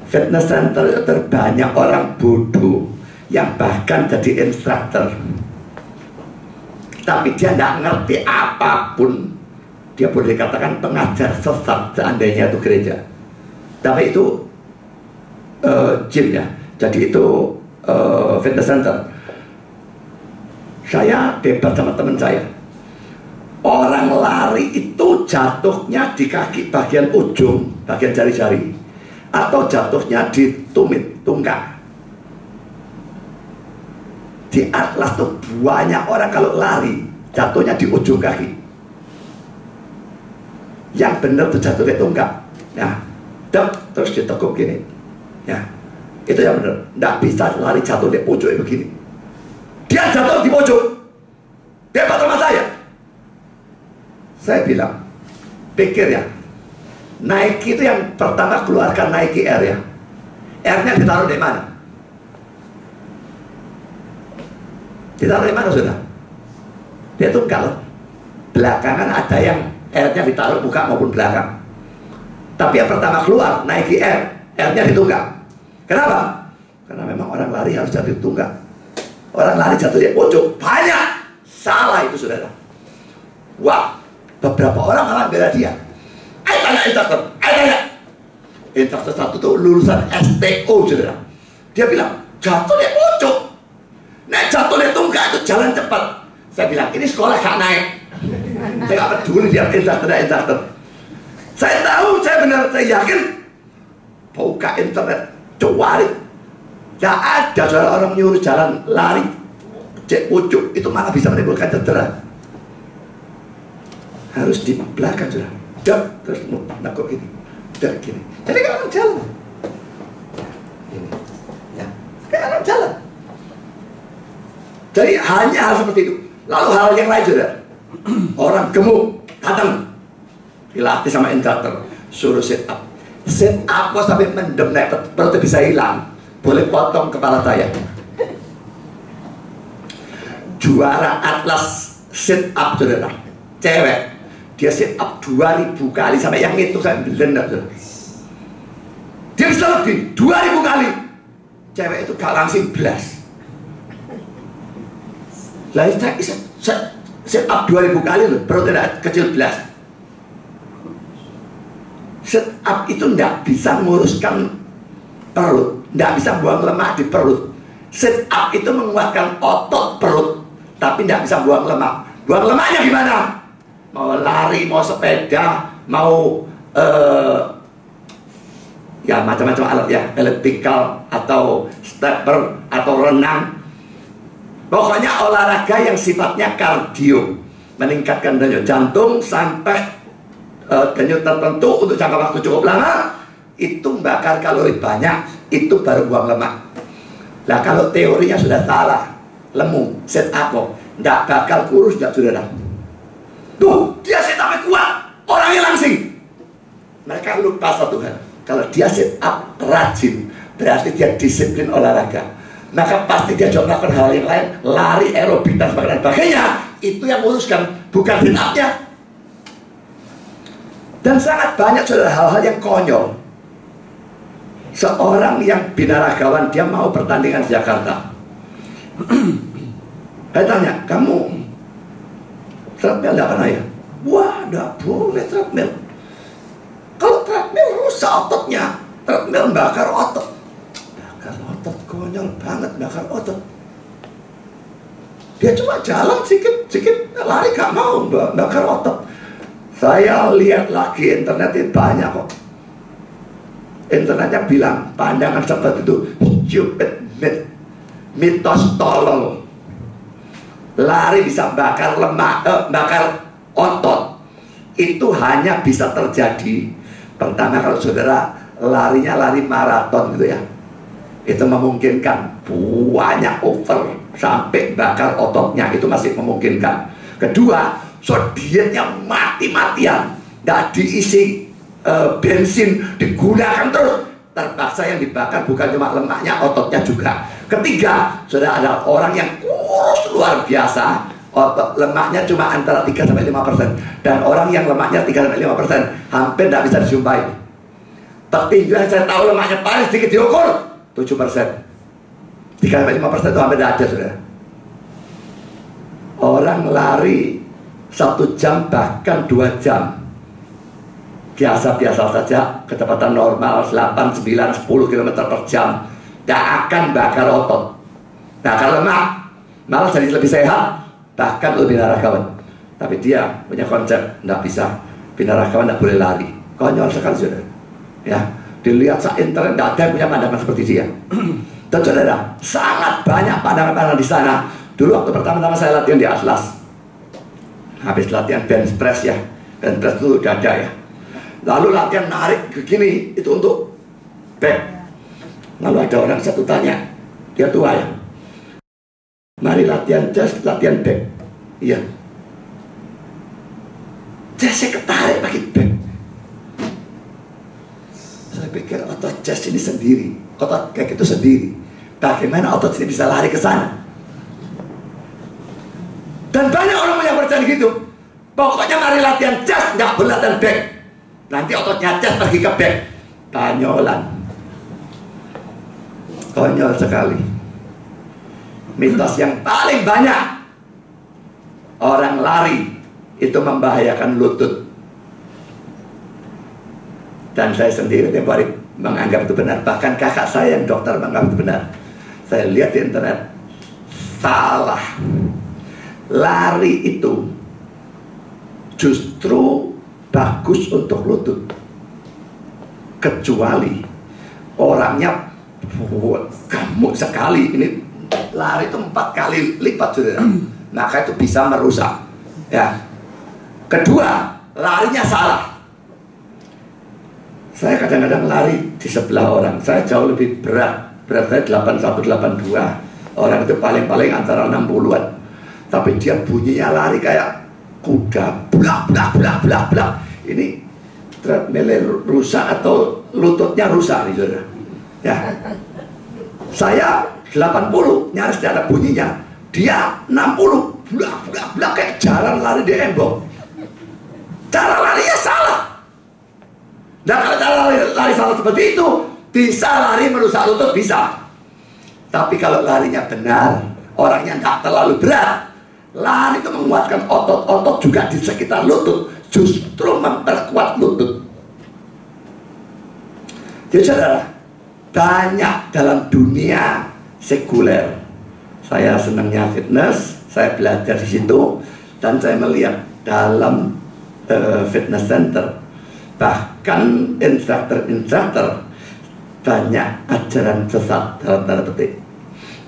Fitness center itu terbanyak orang bodoh yang bahkan jadi instruktur, tapi dia tidak ngerti apapun. Dia boleh dikatakan pengajar sesat seandainya itu gereja, tapi itu gym ya. Jadi itu fitness center. Saya debat sama teman saya. Orang lari itu jatuhnya di kaki bagian ujung, bagian jari-jari, atau jatuhnya di tumit, tungkak. Di atlas tuh banyak orang kalau lari jatuhnya di ujung kaki. Yang benar tuh jatuh di tungkak. Ya, terus ditekuk gini. Ya, itu yang benar. Nggak bisa lari jatuh di ujung begini. Dia jatuh di pojok. Dia sama saya. Saya bilang, pikir ya, Nike itu yang pertama keluarkan Nike Air ya. Airnya ditaruh di mana? Ditaruh di mana sudah? Dia tunggal. Belakangan ada yang airnya ditaruh buka maupun belakang. Tapi yang pertama keluar Nike Air, airnya ditunggal. Kenapa? Karena memang orang lari harus jatuh di tunggal. Orang lari jatuh di pojok banyak. Salah itu saudara. Wah, beberapa orang malah bela dia. Ayo tanya instruktur, ayo tanya. Instruktur satu tuh lulusan STO saudara. Dia bilang jatuh di pojok. Nah jatuh di tunggal itu jalan cepat. Saya bilang ini sekolah gak naik. Saya gak peduli dia instruktur. Saya tahu, saya benar, saya yakin. Buka internet, coba cari. Gak ada saudara orang nyuruh jalan lari cek pojok, itu malah bisa menimbulkan cedera. Harus di belakang saudara. Terus nakuk ini, gini. Jadi kayak orang jalan. Ini, ya, kayak orang jalan. Jadi hanya hal seperti itu. Lalu hal yang lain saudara. Orang gemuk datang, dilatih sama instruktur, suruh sit up. Sit up kok sampai mendem naik perutnya bisa hilang. Boleh potong kepala saya. Juara atlas sit up saudara, cewek, dia sit up 2000 kali sampai yang itu saya belendak saudara. Dia bisa lebih 2000 kali. Cewek itu gak langsing belas. Lah saya sit up 2000 kali loh, perut tidak kecil belas. Sit up itu tidak bisa menguruskan perut, tidak bisa buang lemak di perut. Sit up itu menguatkan otot perut, tapi tidak bisa buang lemak. Buang lemaknya gimana? Mau lari, mau sepeda, mau ya macam-macam alat ya, elliptical atau stepper atau renang. Pokoknya olahraga yang sifatnya kardio, meningkatkan denyut jantung sampai denyut tertentu untuk jangka waktu cukup lama, itu membakar kalori banyak, itu baru buang lemak. Nah kalau teorinya sudah salah, lemu, set up, tidak bakal kurus, tidak saudara. Tuh, dia set up kuat, orangnya langsing. Mereka lupa satu hal, kalau dia set up rajin, berarti dia disiplin olahraga. Maka pasti dia juga melakukan hal yang lain, lari, aerobik dan sebagainya. Itu yang menguruskan, bukan sit up-nya. Dan sangat banyak saudara hal-hal yang konyol. Seorang yang binaragawan, dia mau pertandingan di Jakarta. Saya tanya, kamu treadmill tidak pernah ya? Wah, tidak boleh treadmill. Kalau treadmill rusak ototnya, treadmill bakar otot. Bakar otot, konyol banget bakar otot. Dia cuma jalan sedikit, lari gak mau bakar otot. Saya lihat lagi internet itu banyak kok. Internetnya bilang pandangan seperti itu stupid myth, mitos tolol. Lari bisa bakar lemak, bakar otot. Itu hanya bisa terjadi pertama kalau saudara larinya lari maraton gitu ya. Itu memungkinkan banyak over sampai bakar ototnya, itu masih memungkinkan. Kedua, so dietnya mati-matian, tidak diisi bensin, digunakan terus, terpaksa yang dibakar bukan cuma lemaknya, ototnya juga. Ketiga, sudah ada orang yang kurus luar biasa, otot lemaknya cuma antara 3-5%, dan orang yang lemaknya 3-5% hampir tidak bisa dijumpai. Petinju yang saya tahu lemaknya paling sedikit diukur 7%, 3-5% itu hampir tidak ada sudah. Orang lari 1 jam bahkan 2 jam biasa-biasa saja, kecepatan normal 8, 9, 10 km per jam, tidak akan bakar otot, bakar lemak, malah jadi lebih sehat, bahkan lebih binaragawan. Tapi dia punya konsep, tidak bisa, binaragawan tidak boleh lari. Konyol sekali saudara ya. Dilihat saat internet, tidak ada yang punya pandangan seperti dia. Dan saudara, sangat banyak pandangan-pandangan di sana. Dulu waktu pertama-tama saya latihan di Atlas, habis latihan bench press ya, bench press itu dada ya, lalu latihan narik begini, itu untuk back. Lalu ada orang satu tanya, dia tua ya, mari latihan chest, latihan back. Iya, saya ketarik pakai back. Saya pikir otot chest ini sendiri, otot kayak itu sendiri, bagaimana otot ini bisa lari ke sana? Dan banyak orang yang percaya gitu. Pokoknya mari latihan chest, nggak boleh latihan back. Nanti ototnya chest pergi ke back. Tanyolan. Konyol sekali. Mitos yang paling banyak, orang lari itu membahayakan lutut. Dan saya sendiri tiap hari menganggap itu benar. Bahkan kakak saya yang dokter menganggap itu benar. Saya lihat di internet, salah. Lari itu justru bagus untuk lutut, kecuali orangnya gemuk sekali. Ini lari itu 4 kali lipat saudara, maka itu bisa merusak ya. Kedua, larinya salah. Saya kadang-kadang lari di sebelah orang, saya jauh lebih berat saya 81, 82. Orang itu paling-paling antara 60-an. Tapi dia bunyinya lari kayak kuda, blak blak blak blak blak. Ini treadmill rusak atau lututnya rusak nih saudara ya. Saya 80 nyaris tidak ada bunyinya, dia 60 blak blak blak kayak jalan lari di embong. Cara larinya salah. Nah kalau cara lari salah seperti itu, bisa lari merusak lutut, bisa. Tapi kalau larinya benar, orangnya nggak terlalu berat, lari itu menguatkan otot-otot juga di sekitar lutut, justru memperkuat lutut. Jadi saudara, banyak dalam dunia sekuler. Saya senangnya fitness, saya belajar di situ, dan saya melihat dalam fitness center, bahkan instruktur banyak ajaran sesat dalam tanda petik,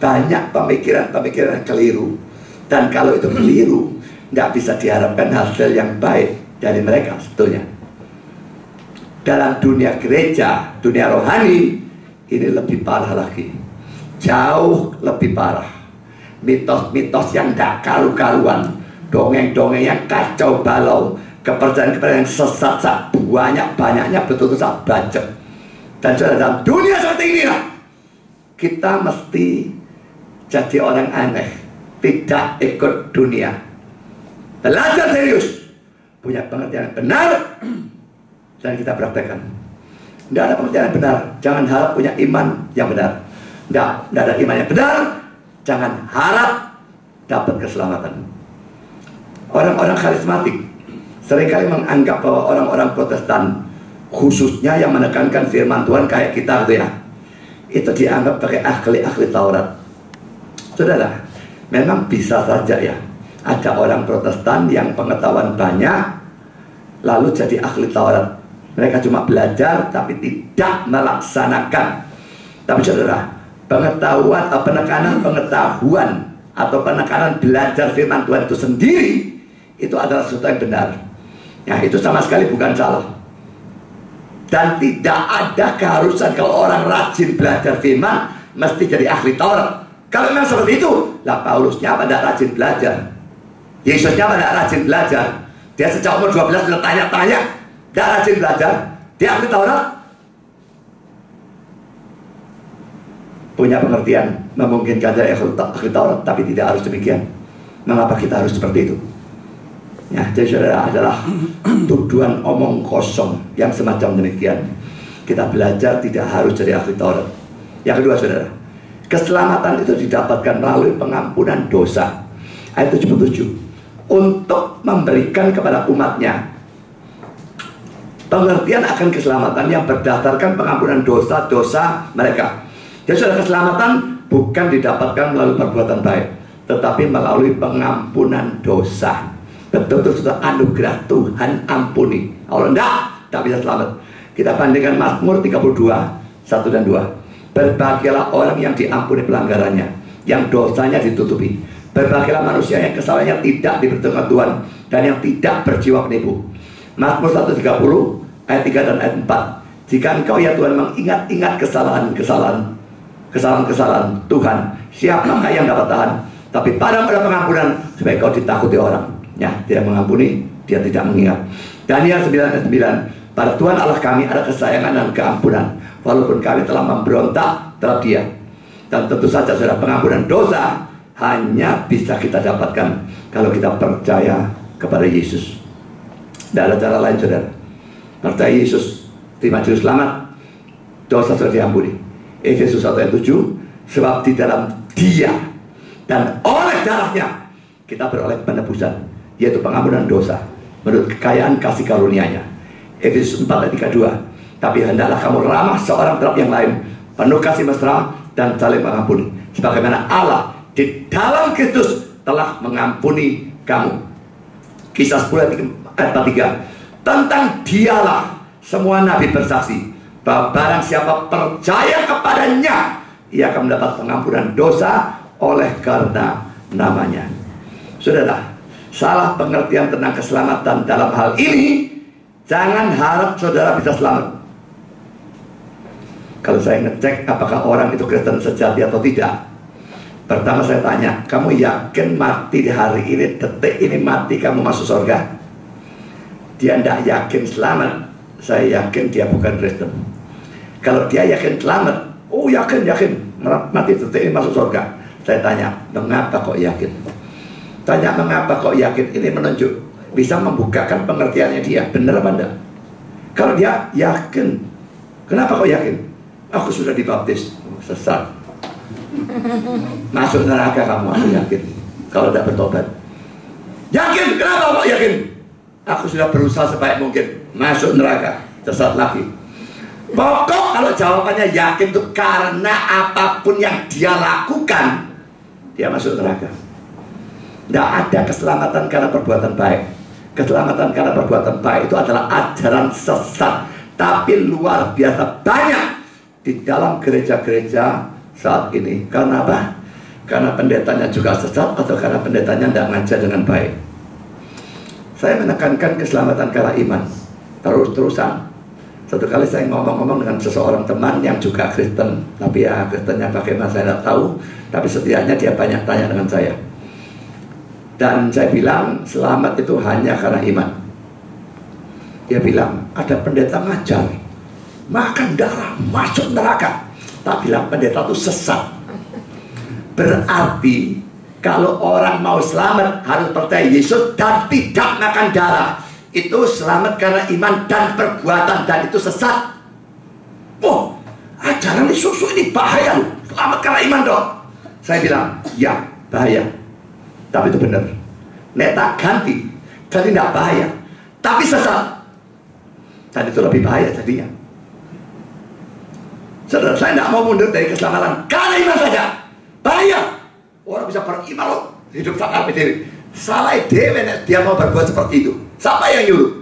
banyak pemikiran-pemikiran keliru, dan kalau itu keliru, nggak bisa diharapkan hasil yang baik dari mereka sebetulnya. Dalam dunia gereja, dunia rohani, ini lebih parah lagi, jauh lebih parah. Mitos-mitos yang tak karu-karuan, dongeng-dongeng yang kacau balau, kepercayaan-kepercayaan yang sesat, banyak-banyaknya betul-betul saya baca. Dan dalam dunia seperti inilah kita mesti jadi orang aneh, tidak ikut dunia, belajar serius, punya pengertian yang benar, dan kita praktekkan. Tidak ada pengertian yang benar, jangan harap punya iman yang benar. Tidak ada iman yang benar, jangan harap dapat keselamatan. Orang-orang karismatik seringkali menganggap bahwa orang-orang Protestan, khususnya yang menekankan firman Tuhan kayak kita gitu ya, itu dianggap sebagai ahli-ahli Taurat. Saudara, memang bisa saja ya, ada orang Protestan yang pengetahuan banyak lalu jadi ahli Taurat. Mereka cuma belajar tapi tidak melaksanakan. Tapi saudara, penekanan pengetahuan atau penekanan belajar firman Tuhan itu sendiri, itu adalah sesuatu yang benar. Ya, itu sama sekali bukan salah. Dan tidak ada keharusan kalau orang rajin belajar firman mesti jadi ahli Taurat. Kalau memang seperti itu, lah Paulusnya pada rajin belajar, Yesusnya pada rajin belajar. Dia sejak umur 12 sudah tanya-tanya, tidak rajin belajar, dia ahli Taurat. Punya pengertian memungkinkan jadi ahli Taurat, tapi tidak harus demikian. Mengapa kita harus seperti itu? Ya, jadi saudara, adalah tuduhan omong kosong yang semacam demikian. Kita belajar tidak harus jadi ahli Taurat. Yang kedua saudara, keselamatan itu didapatkan melalui pengampunan dosa. Ayat 77, untuk memberikan kepada umatnya pengertian akan keselamatan yang berdasarkan pengampunan dosa-dosa mereka. Jadi saudara, keselamatan bukan didapatkan melalui perbuatan baik, tetapi melalui pengampunan dosa. Betul-betul sudah anugerah Tuhan ampuni. Kalau tidak bisa selamat. Kita bandingkan Mazmur 32, 1 dan 2. Berbahagialah orang yang diampuni pelanggarannya, yang dosanya ditutupi. Berbahagialah manusia yang kesalahannya tidak diperhitungkan Tuhan, dan yang tidak berjiwa penipu. Mazmur 130 ayat 3 dan ayat 4. Jika engkau ya Tuhan mengingat-ingat kesalahan Tuhan, siapakah yang dapat tahan? Tapi pada pengampunan supaya kau ditakuti orang. Ya, dia mengampuni, dia tidak mengingat. Daniel 9 ayat 9. Pada Tuhan Allah kami ada kesayangan dan keampunan, walaupun kami telah memberontak terhadap Dia. Dan tentu saja saudara, pengampunan dosa hanya bisa kita dapatkan kalau kita percaya kepada Yesus. Tidak ada cara lain saudara. Percaya Yesus, terima juru selamat, dosa sudah diampuni. Efesus 1 ayat 7. Sebab di dalam Dia dan oleh darahnya kita beroleh penebusan, yaitu pengampunan dosa menurut kekayaan kasih karunia-Nya. Efesus 4 ayat 32. Tapi hendaklah kamu ramah seorang terhadap yang lain, penuh kasih mesra dan saling mengampuni, sebagaimana Allah di dalam Kristus telah mengampuni kamu. Kisah 10 ayat 43. Tentang Dialah semua nabi bersaksi bahwa barang siapa percaya kepadanya, ia akan mendapat pengampunan dosa oleh karena namanya. Saudara, salah pengertian tentang keselamatan dalam hal ini, jangan harap saudara bisa selamat. Kalau saya ngecek apakah orang itu Kristen sejati atau tidak, pertama saya tanya, kamu yakin mati di hari ini, detik ini mati kamu masuk surga? Dia tidak yakin selamat, saya yakin dia bukan Kristen. Kalau dia yakin selamat, oh yakin mati detik ini masuk surga, saya tanya, mengapa kok yakin? Tanya mengapa kok yakin, ini menunjuk bisa membukakan pengertiannya dia, benar apa enggak? Kalau dia yakin, kenapa kok yakin? Aku sudah dibaptis, sesat, masuk neraka kamu, aku yakin. Kalau tidak bertobat, yakin, kenapa kok yakin? Aku sudah berusaha sebaik mungkin, masuk neraka, sesat lagi. Pokok kalau jawabannya yakin itu karena apapun yang dia lakukan, dia masuk neraka. Tidak ada keselamatan karena perbuatan baik. Keselamatan karena perbuatan baik itu adalah ajaran sesat. Tapi luar biasa banyak di dalam gereja-gereja saat ini. Karena apa? Karena pendetanya juga sesat atau karena pendetanya tidak ngajar dengan baik. Saya menekankan keselamatan karena iman. Terus-terusan. Satu kali saya ngomong-ngomong dengan seseorang teman yang juga Kristen, tapi ya Kristennya bagaimana saya tidak tahu, tapi setidaknya dia banyak tanya dengan saya. Dan saya bilang selamat itu hanya karena iman. Dia bilang ada pendeta ngajar makan darah masuk neraka, tak bilang pendeta itu sesat. Berarti kalau orang mau selamat harus percaya Yesus dan tidak makan darah. Itu selamat karena iman dan perbuatan, dan itu sesat. Oh, ajaran susu ini bahaya loh. Selamat karena iman dong. Saya bilang, ya bahaya, tapi itu benar. Nek tak ganti, jadi tidak bahaya, tapi sesat. Dan itu lebih bahaya jadinya. Saudara, saya tidak mau mundur dari keselamatan karena iman saja. Bahaya. Orang bisa beriman loh, hidup sangat berdiri. Salah dewe, dia mau berbuat seperti itu. Siapa yang nyuruh?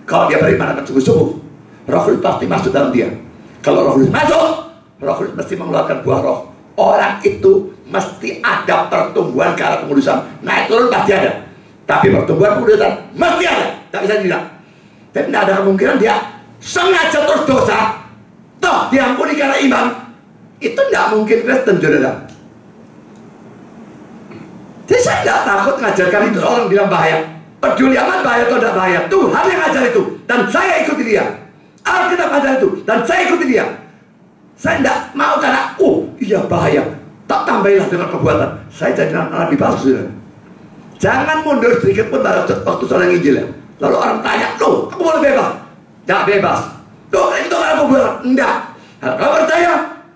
Kalau dia beriman akan sungguh-sungguh, Roh Kudus pasti masuk dalam dia. Kalau Roh Kudus masuk, Roh Kudus mesti mengeluarkan buah roh. Orang itu mesti ada pertumbuhan ke arah pengudusan. Naik turun pasti ada. Tapi pertumbuhan pengudusan mesti ada. Tak bisa tidak. Dan tidak ada kemungkinan dia sengaja terus dosa, toh diampuni karena iman. Itu tidak mungkin Kristen, saudara. Jadi saya tidak takut mengajarkan itu. Orang bilang bahaya. Peduli amat bahaya atau tidak bahaya, Tuhan yang ajar itu, dan saya ikuti dia. Alkitab ajar itu, dan saya ikuti dia. Saya tidak mau karena iya bahaya, tak tambahilah dengan perbuatan. Saya jadi nabi palsu. Jangan mundur sedikit pun pada waktu soal Injil ya. Lalu orang tanya, loh, aku boleh bebas? Tidak bebas. Loh, itu karena perbuatan? Tidak. Kalau percaya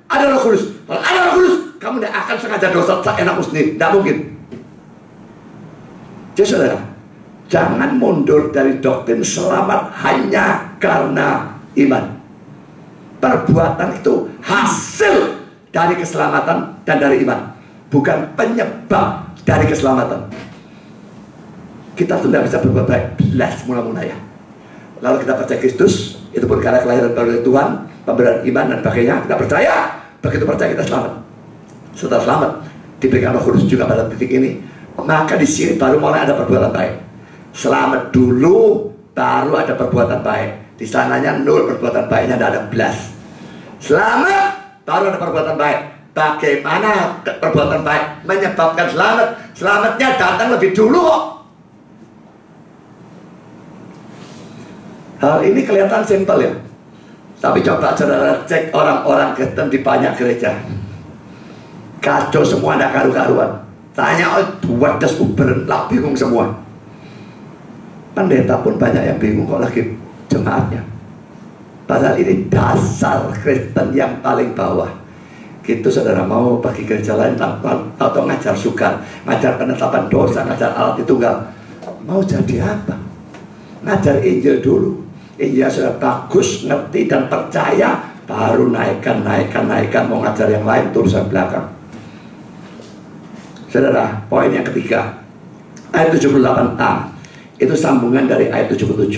ada Roh Kudus. Kalau ada Roh Kudus, kamu tidak akan sengaja dosa seenakmu sendiri. Tidak mungkin. Jadi saudara, jangan mundur dari doktrin selamat hanya karena iman. Perbuatan itu hasil dari keselamatan dan dari iman, bukan penyebab dari keselamatan. Kita sudah bisa berbuat baik belas mula-mula ya. Lalu kita percaya Kristus, itu pun karena kelahiran baru dari Tuhan, pemberian iman dan sebagainya. Kita percaya, begitu percaya kita selamat. Setelah selamat, diberikan Roh Kudus juga pada titik ini. Maka di sini baru mulai ada perbuatan baik. Selamat dulu, baru ada perbuatan baik. Di sananya nol perbuatan baiknya, tidak ada belas. Selamat, baru ada perbuatan baik. Bagaimana perbuatan baik menyebabkan selamat? Selamatnya datang lebih dulu kok. Hal ini kelihatan simpel ya. Tapi coba saudara cek orang-orang Kristen di banyak gereja. Kacau semua, ada karu-karuan. Tanya, wadas uber, lah bingung semua. Pendeta pun banyak yang bingung kok lagi jemaatnya. Padahal ini dasar Kristen yang paling bawah. Gitu saudara, mau pergi gereja lain atau ngajar sukar, ngajar penetapan dosa, ngajar alat itu enggak. Mau jadi apa? Ngajar Injil dulu. Injil sudah bagus, ngerti dan percaya, baru naikkan. Mau ngajar yang lain, tulisan belakang. Saudara, poin yang ketiga, ayat 78a, itu sambungan dari ayat 77.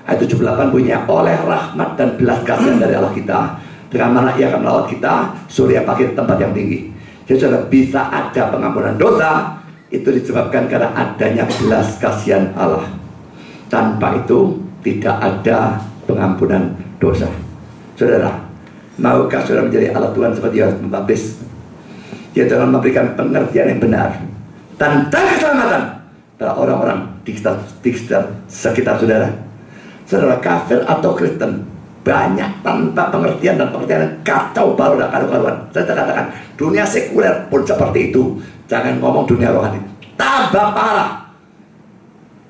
Ayat 78 bunyinya, oleh rahmat dan belas kasihan dari Allah kita, dengan mana ia akan melawat kita, surya pagi di tempat yang tinggi. Jadi saudara, bisa ada pengampunan dosa, itu disebabkan karena adanya belas kasihan Allah. Tanpa itu, tidak ada pengampunan dosa. Saudara, maukah saudara menjadi alat Tuhan seperti Yohanes Pembaptis? Dia dalam memberikan pengertian yang benar tentang keselamatan pada orang-orang di sekitar saudara. Saudara kafir atau Kristen banyak tanpa pengertian dan pengertian yang kacau balau dan karu-karuan. Saya katakan dunia sekuler pun seperti itu. Jangan ngomong dunia rohani, tambah parah.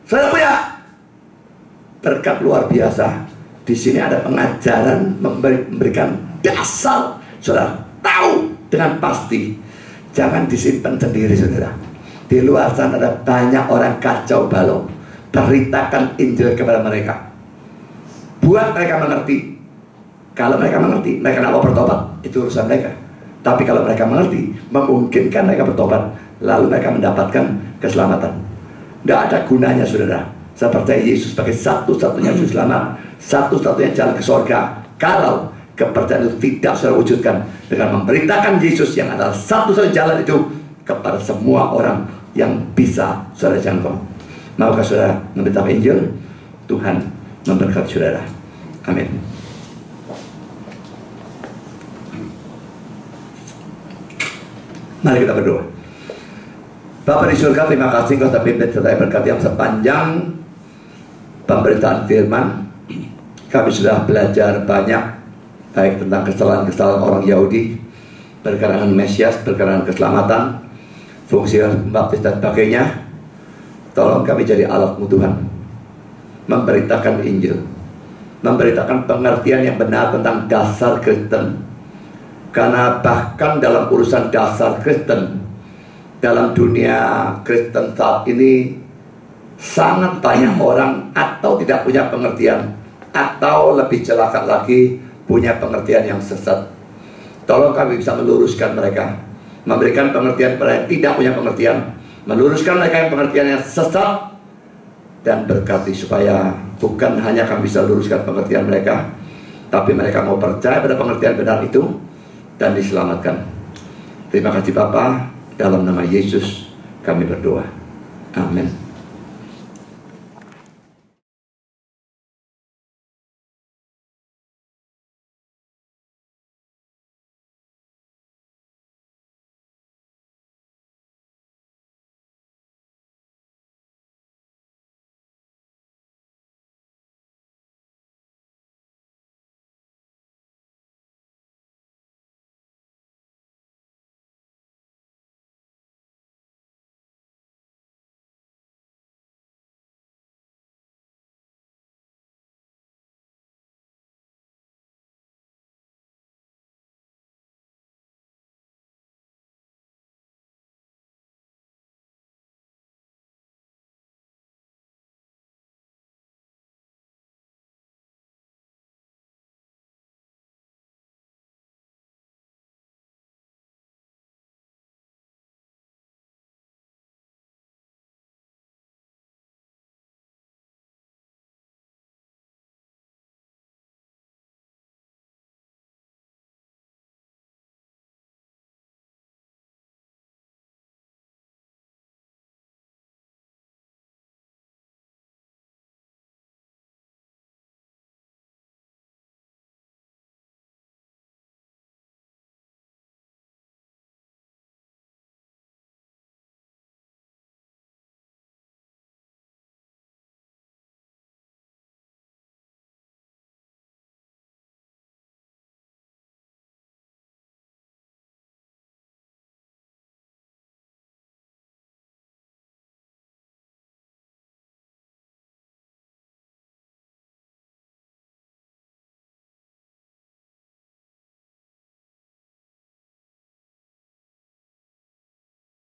Saya punya berkat luar biasa. Di sini ada pengajaran memberikan dasar. Saudara tahu dengan pasti. Jangan disimpan sendiri saudara. Di luar sana ada banyak orang kacau balau. Beritakan Injil kepada mereka. Buat mereka mengerti. Kalau mereka mengerti, mereka tidak mau bertobat, itu urusan mereka. Tapi kalau mereka mengerti, memungkinkan mereka bertobat, lalu mereka mendapatkan keselamatan. Tidak ada gunanya, saudara, saya percaya Yesus sebagai satu-satunya juru selamat, satu-satunya jalan ke surga. Kalau kepercayaan itu tidak saudara wujudkan dengan memberitakan Yesus yang adalah satu-satunya jalan itu kepada semua orang yang bisa saudara jangkau. Maukah saudara memberitakan Injil? Tuhan memberkati saudara. Amin. Mari kita berdoa. Bapa di surga, terima kasih Kau telah pimpin serta berkati yang sepanjang pemberitaan firman. Kami sudah belajar banyak, baik tentang kesalahan-kesalahan orang Yahudi berkenaan Mesias, berkenaan keselamatan, fungsi pembaptis dan sebagainya. Tolong kami jadi alat-Mu Tuhan, memberitakan Injil, memberitakan pengertian yang benar tentang dasar Kristen. Karena bahkan dalam urusan dasar Kristen, dalam dunia Kristen saat ini, sangat banyak orang atau tidak punya pengertian, atau lebih celaka lagi, punya pengertian yang sesat. Tolong kami bisa meluruskan mereka, memberikan pengertian kepada yang tidak punya pengertian, meluruskan mereka yang pengertian yang sesat, dan berkati supaya bukan hanya kami bisa luruskan pengertian mereka, tapi mereka mau percaya pada pengertian benar itu dan diselamatkan. Terima kasih Bapa, dalam nama Yesus kami berdoa. Amin.